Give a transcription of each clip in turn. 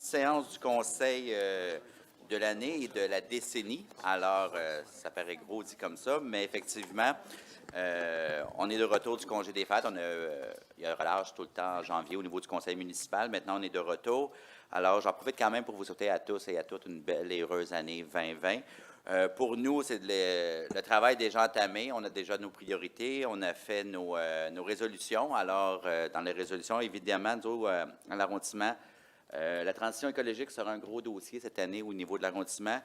Séance du Conseil de l'année et de la décennie. Alors, ça paraît gros dit comme ça, mais effectivement, on est de retour du congé des fêtes. Il y a un relâche tout le temps en janvier au niveau du conseil municipal. Maintenant, on est de retour. Alors, j'en profite quand même pour vous souhaiter à tous et à toutes une belle et heureuse année 2020. Pour nous, c'est le travail déjà entamé. On a déjà nos priorités. On a fait nos résolutions. Alors, dans les résolutions, évidemment, nous, à l'arrondissement, la transition écologique sera un gros dossier cette année au niveau de l'arrondissement.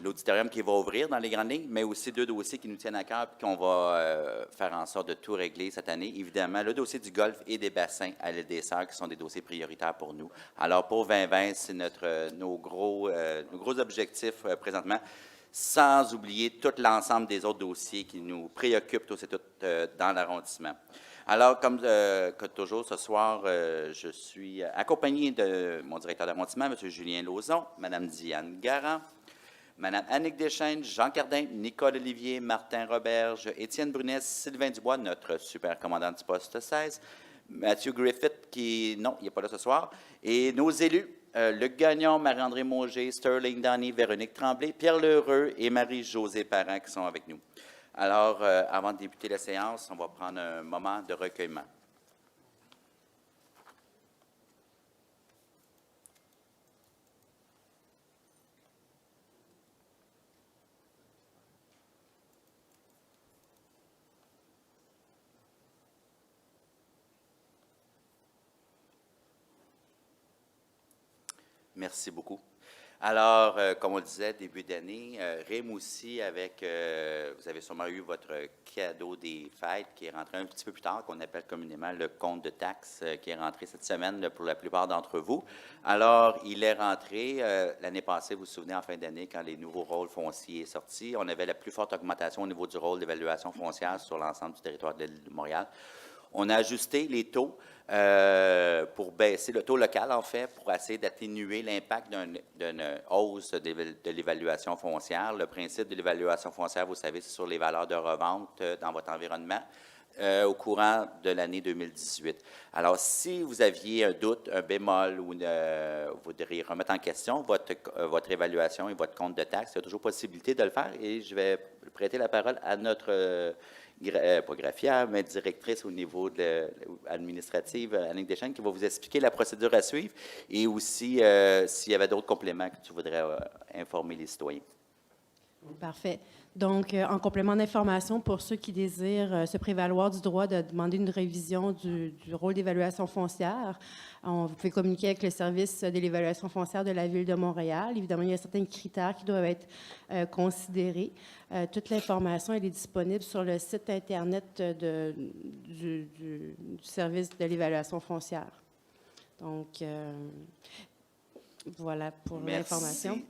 L'auditorium qui va ouvrir dans les grandes lignes, mais aussi deux dossiers qui nous tiennent à cœur et qu'on va faire en sorte de tout régler cette année. Évidemment, le dossier du golfe et des bassins à l'île des Sœurs qui sont des dossiers prioritaires pour nous. Alors, pour 2020, c'est nos gros objectifs présentement, sans oublier tout l'ensemble des autres dossiers qui nous préoccupent tous et toutes dans l'arrondissement. Alors, comme toujours, ce soir, je suis accompagné de mon directeur d'arrondissement, M. Julien Lauzon, Mme Diane Garand, Mme Annick Deschênes, Jean Cardin, Nicole Olivier, Martin Roberge, Étienne Brunet, Sylvain Dubois, notre super commandant du poste 16, Mathieu Griffith, non, il n'est pas là ce soir, et nos élus, Luc Gagnon, Marie-André Mauger, Sterling Donny, Véronique Tremblay, Pierre Lheureux et Marie-Josée Parent qui sont avec nous. Alors, avant de débuter la séance, on va prendre un moment de recueillement. Merci beaucoup. Alors, comme on le disait, début d'année, rime aussi avec, vous avez sûrement eu votre cadeau des fêtes qui est rentré un petit peu plus tard, qu'on appelle communément le compte de taxes, qui est rentré cette semaine là, pour la plupart d'entre vous. Alors, il est rentré l'année passée, vous vous souvenez, en fin d'année, quand les nouveaux rôles fonciers sont sortis, on avait la plus forte augmentation au niveau du rôle d'évaluation foncière sur l'ensemble du territoire de l'île de Montréal. On a ajusté les taux pour baisser le taux local, en fait, pour essayer d'atténuer l'impact d'une hausse de l'évaluation foncière. Le principe de l'évaluation foncière, vous savez, c'est sur les valeurs de revente dans votre environnement au courant de l'année 2018. Alors, si vous aviez un doute, un bémol ou vous voudriez remettre en question votre évaluation et votre compte de taxes, il y a toujours possibilité de le faire et je vais prêter la parole à notre pas graphière, mais directrice au niveau administratif, Annick Deschênes, qui va vous expliquer la procédure à suivre et aussi s'il y avait d'autres compléments que tu voudrais informer les citoyens. Parfait. Donc, en complément d'information, pour ceux qui désirent se prévaloir du droit de demander une révision du rôle d'évaluation foncière, vous pouvez communiquer avec le service de l'évaluation foncière de la Ville de Montréal. Évidemment, il y a certains critères qui doivent être considérés. Toute l'information elle est disponible sur le site Internet du service de l'évaluation foncière. Donc, voilà pour l'information.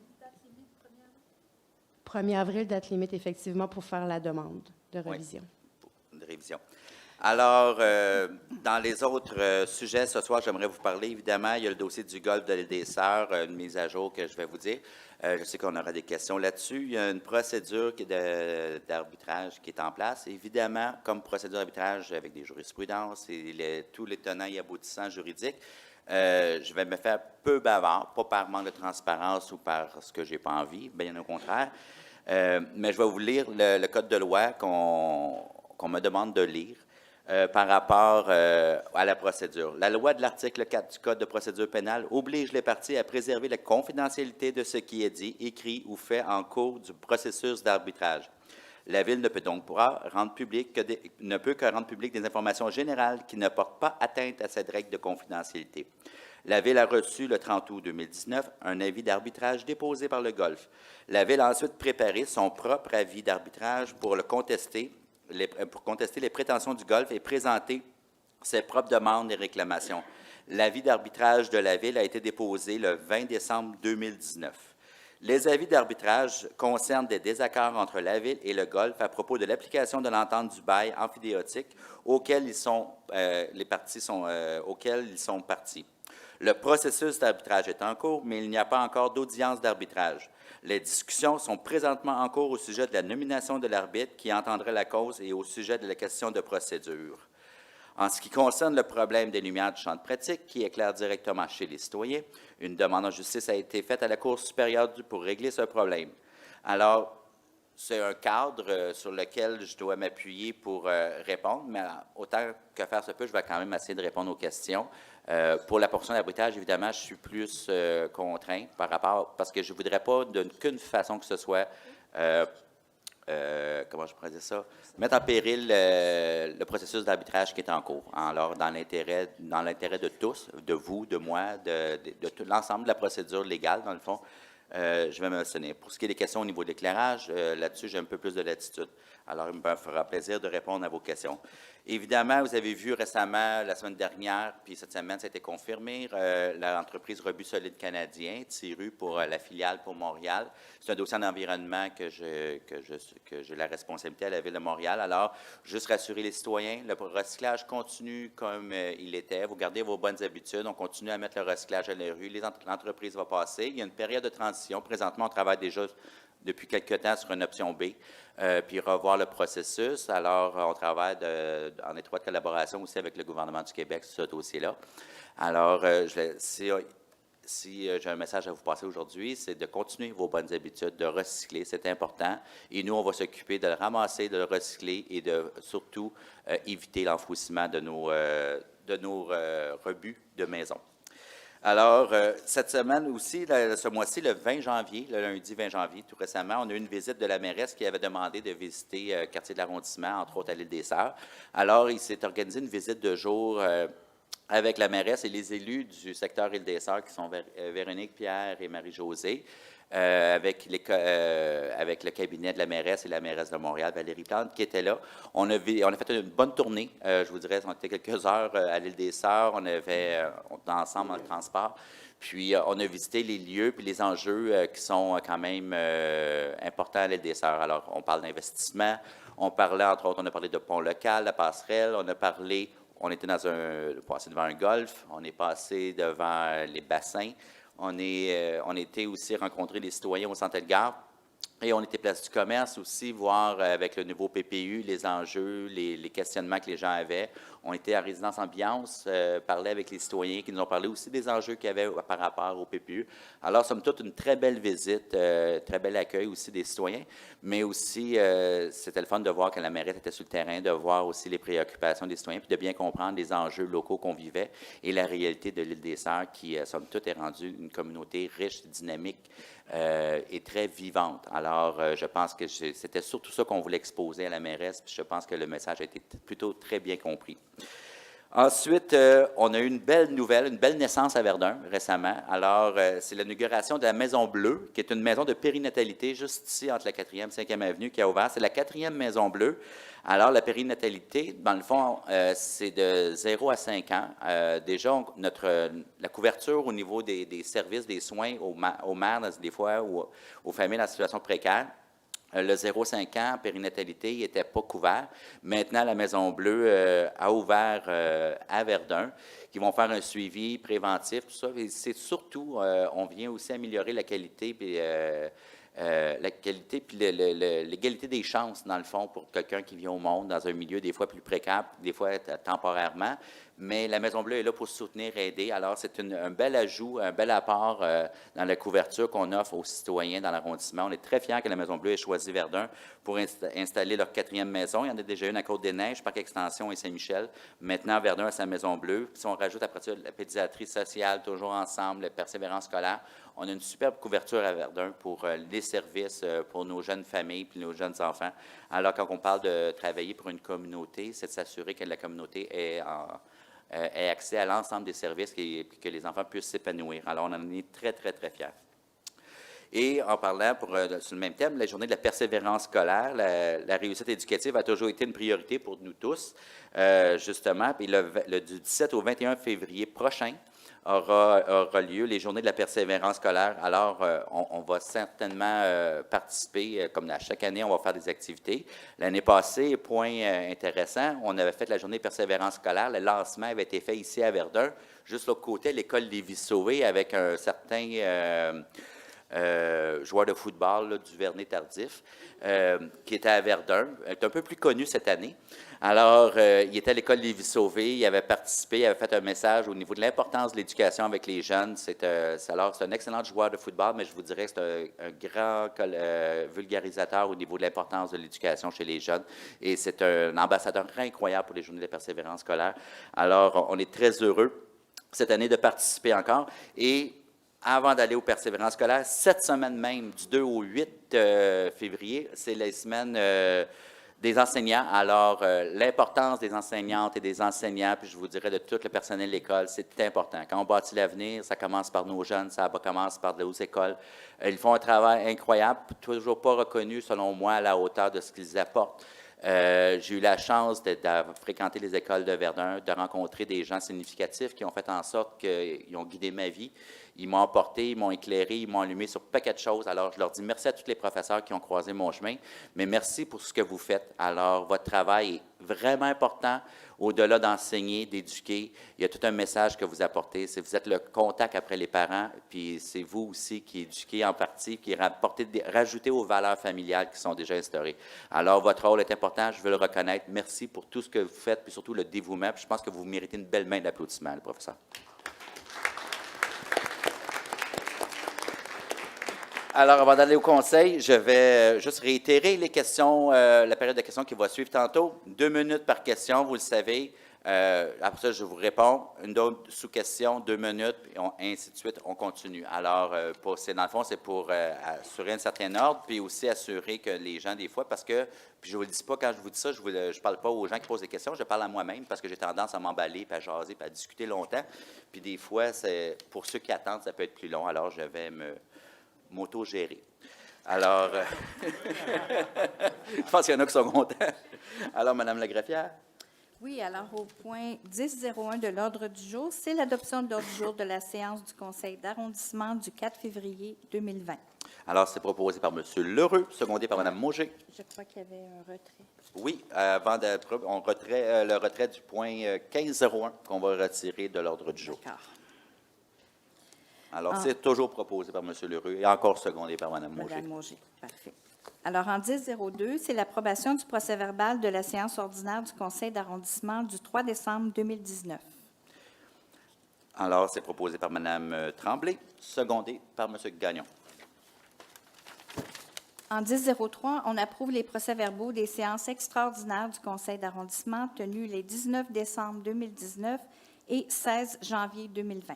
1er avril, date limite, effectivement, pour faire la demande de révision. Oui, de révision. Alors, dans les autres sujets, ce soir, j'aimerais vous parler, évidemment, il y a le dossier du golfe de l'île des Sœurs, une mise à jour que je vais vous dire. Je sais qu'on aura des questions là-dessus. Il y a une procédure d'arbitrage qui est en place. Évidemment, comme procédure d'arbitrage avec des jurisprudences et tous les tenants et aboutissants juridiques, je vais me faire peu bavard, pas par manque de transparence ou parce que je n'ai pas envie, bien au contraire. Mais je vais vous lire le code de loi qu'on me demande de lire par rapport à la procédure. La loi de l'article 4 du Code de procédure pénale oblige les parties à préserver la confidentialité de ce qui est dit, écrit ou fait en cours du processus d'arbitrage. La Ville ne peut donc que rendre public des informations générales qui ne portent pas atteinte à cette règle de confidentialité. La Ville a reçu le 30 août 2019 un avis d'arbitrage déposé par le Golfe. La Ville a ensuite préparé son propre avis d'arbitrage pour contester les prétentions du Golfe et présenter ses propres demandes et réclamations. L'avis d'arbitrage de la Ville a été déposé le 20 décembre 2019. Les avis d'arbitrage concernent des désaccords entre la Ville et le Golfe à propos de l'application de l'entente du bail amphidéotique auquel ils sont partis. Le processus d'arbitrage est en cours, mais il n'y a pas encore d'audience d'arbitrage. Les discussions sont présentement en cours au sujet de la nomination de l'arbitre qui entendrait la cause et au sujet de la question de procédure. En ce qui concerne le problème des lumières du champ de pratique, qui éclaire directement chez les citoyens, une demande en justice a été faite à la Cour supérieure pour régler ce problème. Alors, c'est un cadre sur lequel je dois m'appuyer pour répondre, mais autant que faire se peut, je vais quand même essayer de répondre aux questions. Pour la portion d'abruitage, évidemment, je suis plus contraint parce que je ne voudrais pas d'aucune façon que ce soit, comment je pourrais dire ça, mettre en péril le processus d'arbitrage qui est en cours. Alors, dans l'intérêt de tous, de vous, de moi, de tout l'ensemble de la procédure légale, dans le fond, je vais me tenir. Pour ce qui est des questions au niveau de l'éclairage, là-dessus, j'ai un peu plus de latitude. Alors, il me fera plaisir de répondre à vos questions. Évidemment, vous avez vu récemment, la semaine dernière, puis cette semaine, ça a été confirmé, l'entreprise Rebut Solide Canadien, TIRU, pour la filiale pour Montréal. C'est un dossier en environnement que j'ai la responsabilité à la Ville de Montréal. Alors, juste rassurer les citoyens, le recyclage continue comme il était. Vous gardez vos bonnes habitudes. On continue à mettre le recyclage à la rue. L'entreprise va passer. Il y a une période de transition. Présentement, on travaille déjà depuis quelques temps sur une option B, puis revoir le processus. Alors, on travaille en étroite collaboration aussi avec le gouvernement du Québec sur ce dossier-là. Alors, si j'ai un message à vous passer aujourd'hui, c'est de continuer vos bonnes habitudes, de recycler, c'est important. Et nous, on va s'occuper de le ramasser, de le recycler et de surtout éviter l'enfouissement de nos rebuts de maison. Alors, cette semaine aussi, ce mois-ci, le 20 janvier, le lundi 20 janvier, tout récemment, on a eu une visite de la mairesse qui avait demandé de visiter le quartier de l'arrondissement, entre autres à l'île des Sœurs. Alors, il s'est organisé une visite de jour avec la mairesse et les élus du secteur île des Sœurs, qui sont Véronique, Pierre et Marie-Josée, avec le cabinet de la mairesse et la mairesse de Montréal, Valérie Plante, qui était là. On a fait une bonne tournée, je vous dirais, on était quelques heures à l'île des Sœurs, on était ensemble dans le transport, puis on a visité les lieux puis les enjeux qui sont quand même importants à l'île des Sœurs. Alors, on parle d'investissement, on parlait, entre autres, on a parlé de pont local, la passerelle, on était passé devant un golf, on est passé devant les bassins, on était aussi rencontrer les citoyens au Centre Elgar et on était place du commerce aussi, voir avec le nouveau PPU les enjeux, les questionnements que les gens avaient. On était à Résidence Ambiance, parler avec les citoyens qui nous ont parlé aussi des enjeux qu'il y avait par rapport au PPU. Alors, somme toute, une très belle visite, très bel accueil aussi des citoyens, mais aussi, c'était le fun de voir que la mairie était sur le terrain, de voir aussi les préoccupations des citoyens, puis de bien comprendre les enjeux locaux qu'on vivait et la réalité de l'île des Sœurs qui, somme toute, est rendue une communauté riche, dynamique et très vivante. Alors, je pense que c'était surtout ça qu'on voulait exposer à la mairesse, puis je pense que le message a été plutôt très bien compris. Ensuite, on a eu une belle nouvelle, une belle naissance à Verdun récemment. Alors, c'est l'inauguration de la Maison Bleue, qui est une maison de périnatalité juste ici, entre la 4e et 5e avenue, qui a ouvert. C'est la 4e Maison Bleue. Alors, la périnatalité, dans le fond, c'est de 0 à 5 ans. Déjà, la couverture au niveau des services, des soins aux mères, des fois, ou aux familles en situation précaire, le 0-5 ans, périnatalité, il n'était pas couvert. Maintenant, la Maison Bleue a ouvert à Verdun, qui vont faire un suivi préventif, tout ça. Et c'est surtout, on vient aussi améliorer la qualité, puis l'égalité des chances, dans le fond, pour quelqu'un qui vient au monde dans un milieu des fois plus précaire, des fois temporairement. Mais la Maison Bleue est là pour soutenir, aider. Alors, c'est un bel ajout, un bel apport dans la couverture qu'on offre aux citoyens dans l'arrondissement. On est très fiers que la Maison Bleue ait choisi Verdun pour installer leur 4e maison. Il y en a déjà une à Côte-des-Neiges, Parc Extension et Saint-Michel. Maintenant, Verdun a sa Maison Bleue. Puis si on rajoute après ça la pédiatrie sociale, toujours ensemble, la persévérance scolaire, on a une superbe couverture à Verdun pour les services, pour nos jeunes familles puis nos jeunes enfants. Alors, quand on parle de travailler pour une communauté, c'est de s'assurer que la communauté ait accès à l'ensemble des services et que les enfants puissent s'épanouir. Alors, on en est très, très, très fiers. Et en parlant, sur le même thème, la journée de la persévérance scolaire, la réussite éducative a toujours été une priorité pour nous tous, justement. Puis du 17 au 21 février prochain, aura lieu les journées de la persévérance scolaire. Alors, on va certainement participer, comme à chaque année, on va faire des activités. L'année passée, point intéressant, on avait fait la journée de persévérance scolaire. Le lancement avait été fait ici à Verdun, juste l'autre côté, l'école Lévis-Sauvé, avec un certain joueur de football là, du Vernet Tardif, qui était à Verdun. Il est un peu plus connu cette année. Alors, il était à l'école Lévis-Sauvé, il avait participé, il avait fait un message au niveau de l'importance de l'éducation avec les jeunes. C'est un excellent joueur de football, mais je vous dirais que c'est un grand vulgarisateur au niveau de l'importance de l'éducation chez les jeunes. Et c'est un ambassadeur incroyable pour les Journées de persévérance scolaire. Alors, on est très heureux cette année de participer encore. Et avant d'aller aux persévérances scolaires, cette semaine même, du 2 au 8 février, c'est les semaines des enseignants. Alors, l'importance des enseignantes et des enseignants, puis je vous dirais de tout le personnel de l'école, c'est important. Quand on bâtit l'avenir, ça commence par nos jeunes, ça commence par nos écoles. Ils font un travail incroyable, toujours pas reconnu, selon moi, à la hauteur de ce qu'ils apportent. J'ai eu la chance de fréquenter les écoles de Verdun, de rencontrer des gens significatifs qui ont fait en sorte qu'ils ont guidé ma vie. Ils m'ont apporté, ils m'ont éclairé, ils m'ont allumé sur un paquet de choses. Alors, je leur dis merci à tous les professeurs qui ont croisé mon chemin, mais merci pour ce que vous faites. Alors, votre travail est vraiment important. Au-delà d'enseigner, d'éduquer, il y a tout un message que vous apportez. Vous êtes le contact après les parents, puis c'est vous aussi qui éduquez en partie, qui rajoutez aux valeurs familiales qui sont déjà instaurées. Alors, votre rôle est important, je veux le reconnaître. Merci pour tout ce que vous faites, puis surtout le dévouement. Puis je pense que vous méritez une belle main d'applaudissement, le professeur. Alors, avant d'aller au conseil, je vais juste réitérer les questions, la période de questions qui va suivre tantôt. 2 minutes par question, vous le savez. Après ça, je vous réponds. Une autre sous-question, 2 minutes, et ainsi de suite, on continue. Alors, dans le fond, c'est pour assurer un certain ordre, puis aussi assurer que les gens, des fois, parce que, puis je ne vous le dis pas quand je vous dis ça, je ne parle pas aux gens qui posent des questions, je parle à moi-même, parce que j'ai tendance à m'emballer, puis à jaser, puis à discuter longtemps. Puis des fois, pour ceux qui attendent, ça peut être plus long. Alors, je vais m'auto-gérer. Alors, je pense qu'il y en a qui sont contents. Alors, Mme la greffière. Oui, alors au point 10.01 de l'ordre du jour, c'est l'adoption de l'ordre du jour de la séance du conseil d'arrondissement du 4 février 2020. Alors, c'est proposé par M. Lheureux, secondé par Mme Mauger. Je crois qu'il y avait un retrait. Oui, le retrait du point 15.01 qu'on va retirer de l'ordre du jour. D'accord. Alors, c'est toujours proposé par M. Lheureux et encore secondé par Mme Mauger. Mme Mauger, parfait. Alors, en 10.02, c'est l'approbation du procès-verbal de la séance ordinaire du conseil d'arrondissement du 3 décembre 2019. Alors, c'est proposé par Mme Tremblay, secondé par M. Gagnon. En 10.03, on approuve les procès-verbaux des séances extraordinaires du conseil d'arrondissement tenues les 19 décembre 2019 et 16 janvier 2020.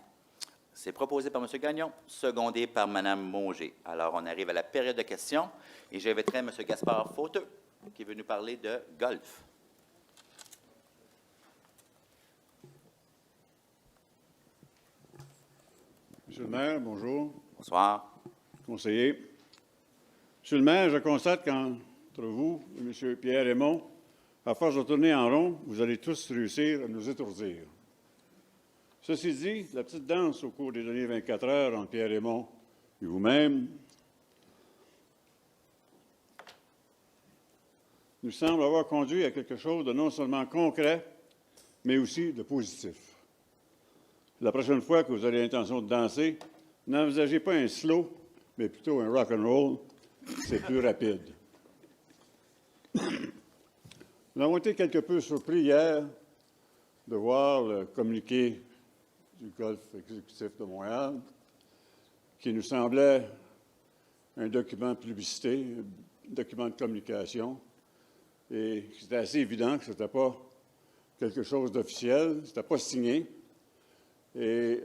C'est proposé par M. Gagnon, secondé par Mme Mauger. Alors, on arrive à la période de questions et j'inviterai M. Gaspard Fauteux qui veut nous parler de golf. Monsieur le maire, bonjour. Bonsoir. Conseiller. Monsieur le maire, je constate qu'entre vous et M. Pierre Raymond, à force de tourner en rond, vous allez tous réussir à nous étourdir. Ceci dit, la petite danse au cours des dernières 24 heures entre Pierre Raymond et vous-même nous semble avoir conduit à quelque chose de non seulement concret, mais aussi de positif. La prochaine fois que vous aurez l'intention de danser, n'envisagez pas un slow, mais plutôt un rock and roll. C'est plus rapide. Nous avons été quelque peu surpris hier de voir le communiqué du Golf exécutif de Montréal, qui nous semblait un document de publicité, un document de communication, et c'était assez évident que ce n'était pas quelque chose d'officiel, ce n'était pas signé, et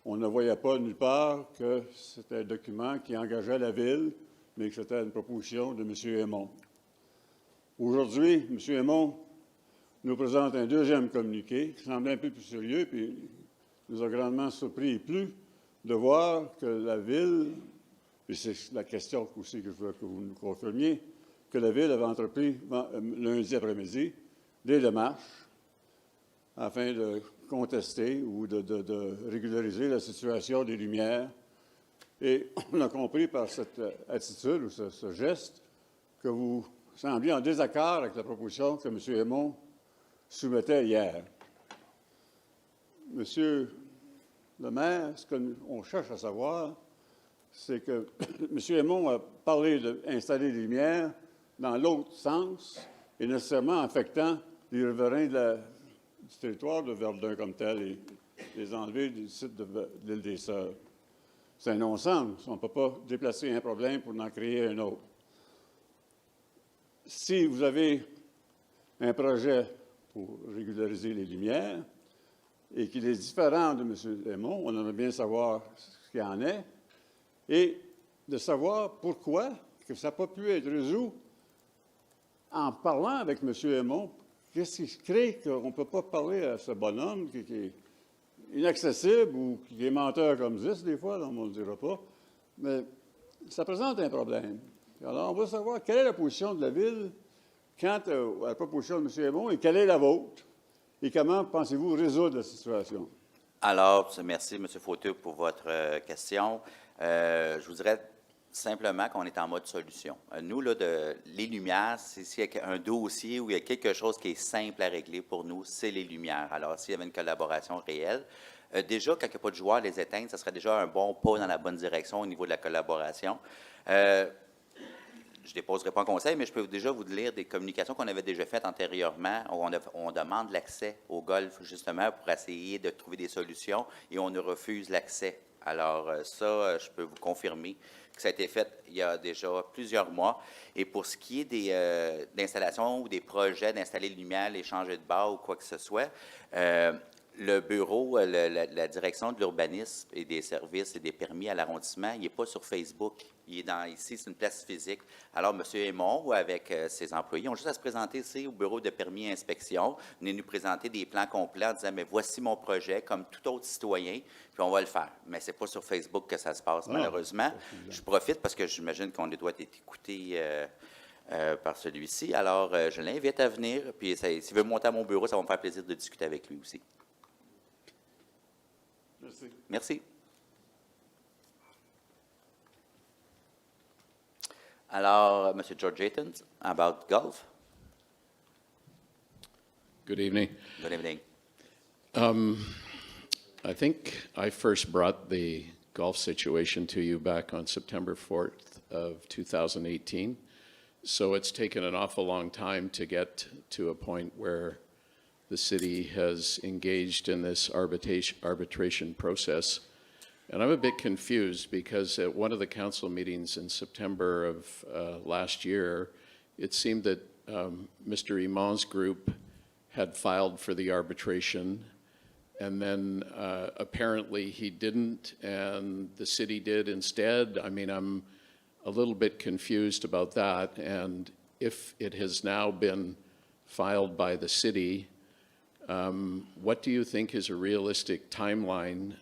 on ne voyait pas nulle part que c'était un document qui engageait la Ville, mais que c'était une proposition de M. Aymon. Aujourd'hui, M. Aymon nous présente un deuxième communiqué qui semble un peu plus sérieux, puis nous a grandement surpris et plu de voir que la Ville, et c'est la question aussi que je veux que vous nous confirmiez, que la Ville avait entrepris lundi après-midi des démarches afin de contester ou de régulariser la situation des lumières. Et on a compris par cette attitude ou ce geste que vous sembliez en désaccord avec la proposition que M. Aymon soumettait hier. Monsieur le maire, ce qu'on cherche à savoir, c'est que M. Aymon a parlé d'installer des lumières dans l'autre sens et nécessairement affectant les riverains du territoire de Verdun comme tel et les enlever du site de l'île des Sœurs. C'est un non-sens. On ne peut pas déplacer un problème pour en créer un autre. Si vous avez un projet pour régulariser les lumières et qu'il est différent de M. Aymon, on aimerait bien savoir ce qu'il en est et de savoir pourquoi que ça n'a pas pu être résolu en parlant avec M. Aymon. Qu'est-ce qui crée qu'on ne peut pas parler à ce bonhomme qui est inaccessible ou qui est menteur comme 10 des fois, on ne le dira pas, mais ça présente un problème. Alors, on veut savoir quelle est la position de la Ville quant à la proposition de M. Aymon et quelle est la vôtre et comment pensez-vous résoudre la situation? Alors, merci, M. Fauteux, pour votre question. Je vous dirais simplement qu'on est en mode solution. Nous, là, les lumières, s'il y a un dossier où il y a quelque chose qui est simple à régler pour nous, c'est les lumières. Alors, s'il y avait une collaboration réelle, déjà, quand il n'y a pas de joueurs, les éteindre, ça serait déjà un bon pas dans la bonne direction au niveau de la collaboration. Je ne déposerai pas un conseil, mais je peux déjà vous lire des communications qu'on avait déjà faites antérieurement. On demande l'accès au golf, justement, pour essayer de trouver des solutions, et on nous refuse l'accès. Alors, ça, je peux vous confirmer que ça a été fait il y a déjà plusieurs mois. Et pour ce qui est d'installations ou des projets d'installer les lumières, les changer de barre ou quoi que ce soit, le bureau, la direction de l'urbanisme et des services et des permis à l'arrondissement, il n'est pas sur Facebook. Il est ici, c'est une place physique. Alors, M. Aymon, avec ses employés, ont juste à se présenter ici au bureau de permis et inspection, venir nous présenter des plans complets en disant, mais voici mon projet, comme tout autre citoyen, puis on va le faire. Mais ce n'est pas sur Facebook que ça se passe, malheureusement. Je profite parce que j'imagine qu'on doit être écouté par celui-ci. Alors, je l'invite à venir, puis s'il veut monter à mon bureau, ça va me faire plaisir de discuter avec lui aussi. Merci. Merci. Alors, M. George Ayton, about golf. Good evening. Good evening. I think I first brought the golf situation to you back on September 4th of 2018. So it's taken an awful long time to get to a point where the city has engaged in this arbitration process. And I'm a bit confused because at one of the council meetings in September of last year, it seemed that Mr. Iman's group had filed for the arbitration, and then apparently he didn't, and the city did instead. I mean, I'm a little bit confused about that, and if it has now been filed by the city, what do you think is a realistic timeline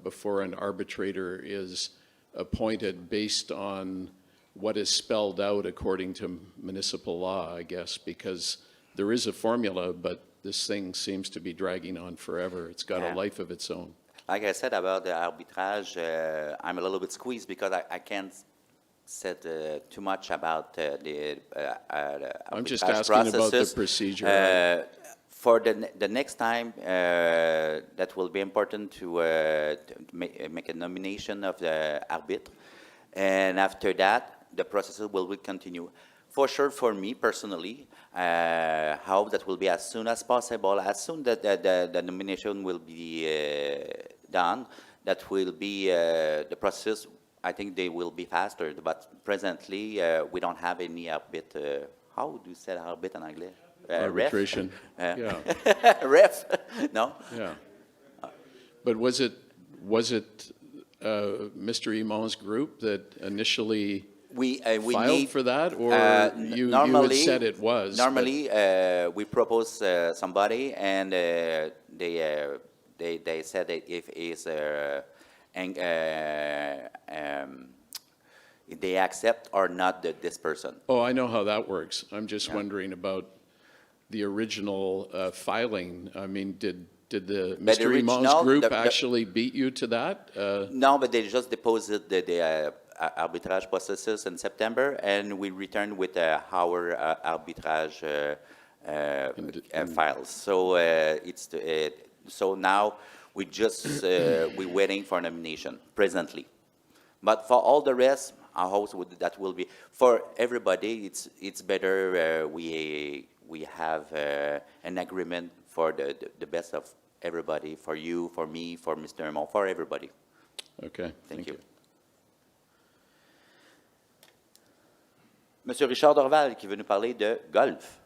before an arbitrator is appointed based on what is spelled out according to municipal law, I guess, because there is a formula, but this thing seems to be dragging on forever. It's got a life of its own. Like I said about the arbitrage, I'm a little bit squeezed because I can't say too much about the I'm just arbitrage asking about the processes. procedure. For the next time, that will be important to make a nomination of the arbitre. And after that, the process will continue. For sure, for me personally, I hope that will be as soon as possible. As soon that the nomination will be done, that will be the process. I think they will be faster. But presently, we don't have any arbitre. How do you say arbitre in anglais? Arbitration. Ref? Yeah. Ref? No? Yeah. But was it Mr. Iman's group that initially We filed need for that, or you had said it was? but- Normally, we propose somebody, and they said that if they accept or not this person. Oh, I know how that works. I'm just wondering about the original filing. I mean, did the But the Mr. Iman's original- group the- actually beat you to that? No, but they just deposited the arbitrage processes in September, and we returned with our arbitrage files. So so now we just we're waiting for nomination presently. But for all the rest, I hope that will be for everybody. It's better we have an agreement for the best of everybody, for you, for me, for Mr. Hermon, for everybody. Okay. Thank you. Monsieur Richard Dorval qui veut nous parler de golf.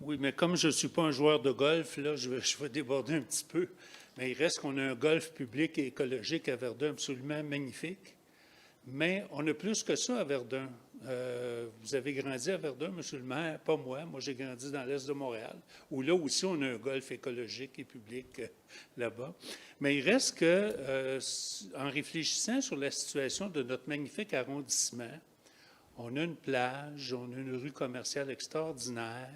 Oui, mais comme je ne suis pas un joueur de golf, là, je vais déborder un petit peu. Mais il reste qu'on a un golf public et écologique à Verdun absolument magnifique. Mais on a plus que ça à Verdun. Vous avez grandi à Verdun, monsieur le maire, pas moi. Moi, j'ai grandi dans l'est de Montréal, où là aussi, on a un golf écologique et public là-bas. Mais il reste que, en réfléchissant sur la situation de notre magnifique arrondissement, on a une plage, on a une rue commerciale extraordinaire,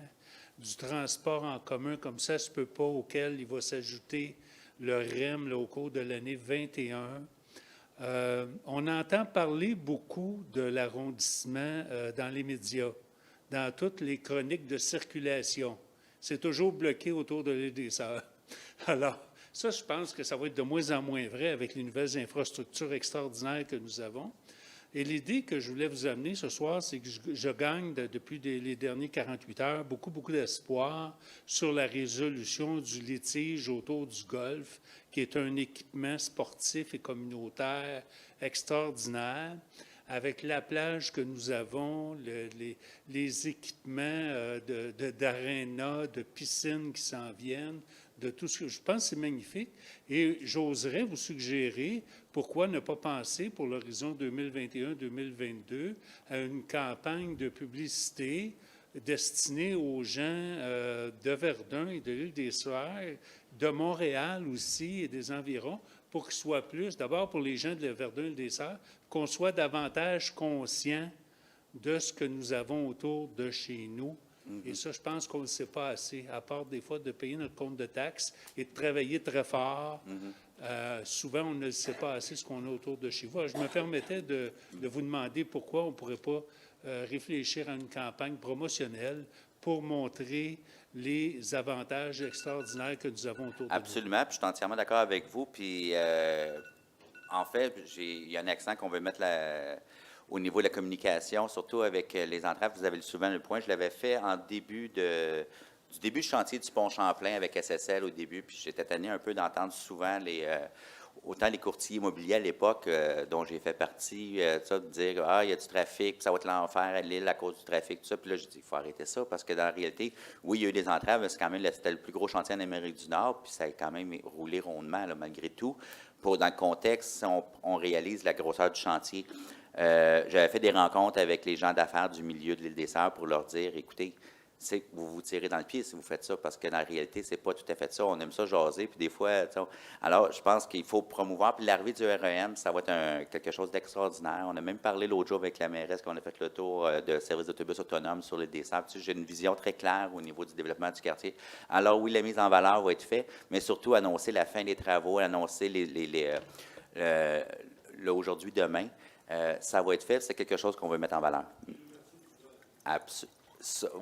du transport en commun comme ça se peut pas, auquel il va s'ajouter le REM là, au cours de l'année 21. On entend parler beaucoup de l'arrondissement dans les médias, dans toutes les chroniques de circulation. C'est toujours bloqué autour de l'île des Sœurs. Alors, ça, je pense que ça va être de moins en moins vrai avec les nouvelles infrastructures extraordinaires que nous avons. Et l'idée que je voulais vous amener ce soir, c'est que je gagne depuis les derniers 48 heures beaucoup d'espoir sur la résolution du litige autour du golf, qui est un équipement sportif et communautaire extraordinaire, avec la plage que nous avons, les équipements d'aréna, de piscine qui s'en viennent, de tout ce que je pense, c'est magnifique. Et j'oserais vous suggérer pourquoi ne pas penser pour l'horizon 2021-2022 à une campagne de publicité destinée aux gens de Verdun et de l'île des Sœurs, de Montréal aussi et des environs, pour qu'il soit plus, d'abord pour les gens de Verdun et l'île des Sœurs, qu'on soit davantage conscient de ce que nous avons autour de chez nous. Et ça, je pense qu'on ne le sait pas assez, à part des fois de payer notre compte de taxes et de travailler très fort. Souvent, on ne le sait pas assez ce qu'on a autour de chez vous. Je me permettais de vous demander pourquoi on ne pourrait pas réfléchir à une campagne promotionnelle pour montrer les avantages extraordinaires que nous avons autour de nous. Absolument, puis je suis entièrement d'accord avec vous. Puis, en fait, il y a un accent qu'on veut mettre au niveau de la communication, surtout avec les entraves. Vous avez souvent le point. Je l'avais fait en début du chantier du pont Champlain avec SSL au début, puis j'étais tanné un peu d'entendre souvent autant les courtiers immobiliers à l'époque, dont j'ai fait partie, de dire « Ah, il y a du trafic, puis ça va être l'enfer à l'île à cause du trafic, tout ça. » Puis là, je dis « Il faut arrêter ça, parce que dans la réalité, oui, il y a eu des entraves, mais c'est quand même c'était le plus gros chantier en Amérique du Nord, puis ça a quand même roulé rondement, là, malgré tout. Dans le contexte, si on réalise la grosseur du chantier, j'avais fait des rencontres avec les gens d'affaires du milieu de l'île des Sœurs pour leur dire, écoutez, vous vous tirez dans le pied si vous faites ça, parce que dans la réalité, c'est pas tout à fait ça. On aime ça jaser, puis des fois, alors je pense qu'il faut promouvoir. Puis l'arrivée du REM, ça va être quelque chose d'extraordinaire. On a même parlé l'autre jour avec la mairesse qu'on a fait le tour de services d'autobus autonomes sur l'île des Sœurs. J'ai une vision très claire au niveau du développement du quartier. Alors oui, la mise en valeur va être faite, mais surtout annoncer la fin des travaux, annoncer aujourd'hui, demain. Ça va être fait, c'est quelque chose qu'on veut mettre en valeur.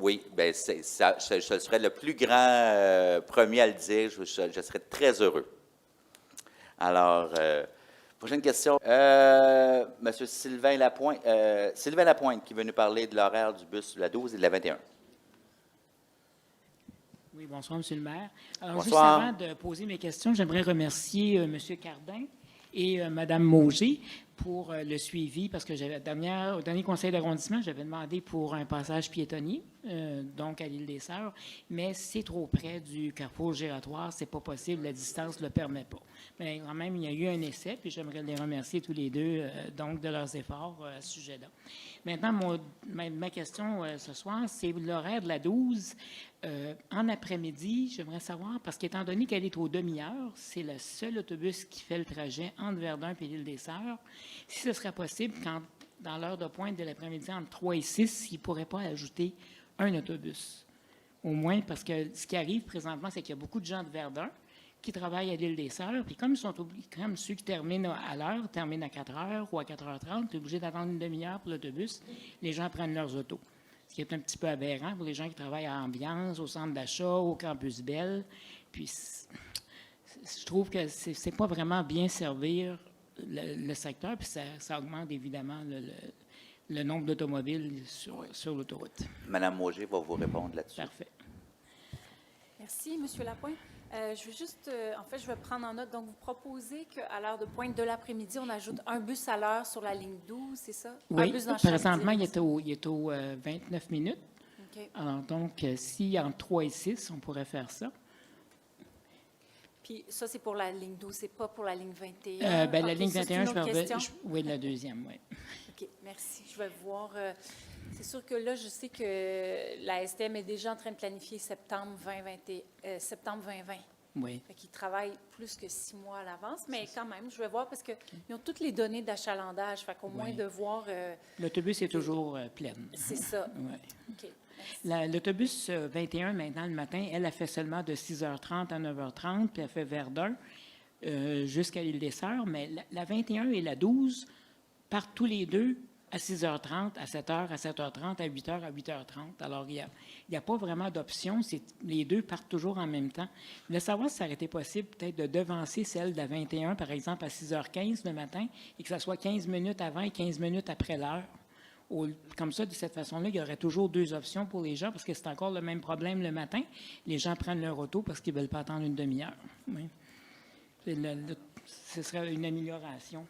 Oui, bien, je serais le plus grand premier à le dire. Je serais très heureux. Alors, prochaine question. Monsieur Sylvain Lapointe. Sylvain Lapointe qui veut nous parler de l'horaire du bus de la 12 et de la 21. Oui, bonsoir, Monsieur le maire. Alors, Bonsoir. juste avant de poser mes questions, j'aimerais remercier Monsieur Cardin et Mme Mauger pour le suivi, parce que au dernier conseil d'arrondissement, j'avais demandé pour un passage piétonnier, donc à l'île des Sœurs, mais c'est trop près du carrefour giratoire, c'est pas possible, la distance ne le permet pas. Mais quand même, il y a eu un essai, puis j'aimerais les remercier tous les deux, donc, de leurs efforts à ce sujet-là. Maintenant, ma question ce soir, c'est l'horaire de la 12. En après-midi, j'aimerais savoir, parce qu'étant donné qu'elle est aux demi-heures, c'est le seul autobus qui fait le trajet entre Verdun et l'île des Sœurs, si ce serait possible, dans l'heure de pointe de l'après-midi, entre 3 et 6, il ne pourrait pas ajouter un autobus. Au moins, parce que ce qui arrive présentement, c'est qu'il y a beaucoup de gens de Verdun qui travaillent à l'île des Sœurs, puis comme ceux qui terminent à l'heure, terminent à 4 heures ou à 4h30, tu es obligé d'attendre une demi-heure pour l'autobus, les gens prennent leurs autos. Ce qui est un petit peu aberrant pour les gens qui travaillent à Ambiance, au centre d'achat, au campus Belle. Puis, je trouve que c'est pas vraiment bien servir le secteur, puis ça augmente évidemment le nombre d'automobiles sur l'autoroute. Madame Mauger va vous répondre là-dessus. Parfait. Merci, M. Lapointe. Je veux juste, en fait, je vais prendre en note. Donc, vous proposez qu'à l'heure de pointe de l'après-midi, on ajoute un bus à l'heure sur la ligne 12, c'est ça? Un Oui, bus dans chaque présentement, il direction. est au 29 minutes. OK. Alors, donc, si entre 3 et 6, on pourrait faire ça. Puis ça, c'est pour la ligne 12, c'est pas pour la ligne 21? La OK, ligne ça, c'est 21, une je autre vais question. oui, la deuxième, oui. OK, merci. Je vais voir. C'est sûr que là, je sais que la STM est déjà en train de planifier septembre 2020. Oui. Fait qu'ils travaillent plus que 6 mois à l'avance, mais quand même, je vais voir parce qu'ils ont toutes les données d'achalandage. Fait qu'au moins Oui. de voir, L'autobus est toujours plein. c'est ça. Oui. OK, merci. L'autobus 21, maintenant, le matin, elle a fait seulement de 6h30 à 9h30, puis elle fait Verdun jusqu'à l'île des Sœurs, mais la 21 et la 12 partent tous les deux à 6h30, à 7h, à 7h30, à 8h, à 8h30. Alors, il n'y a pas vraiment d'option. Les deux partent toujours en même temps. Je voulais savoir si ça aurait été possible peut-être de devancer celle de la 21, par exemple, à 6h15 le matin, et que ça soit 15 minutes avant et 15 minutes après l'heure. Comme ça, de cette façon-là, il y aurait toujours deux options pour les gens, parce que c'est encore le même problème le matin. Les gens prennent leur auto parce qu'ils ne veulent pas attendre une demi-heure. Oui. Ce serait une amélioration.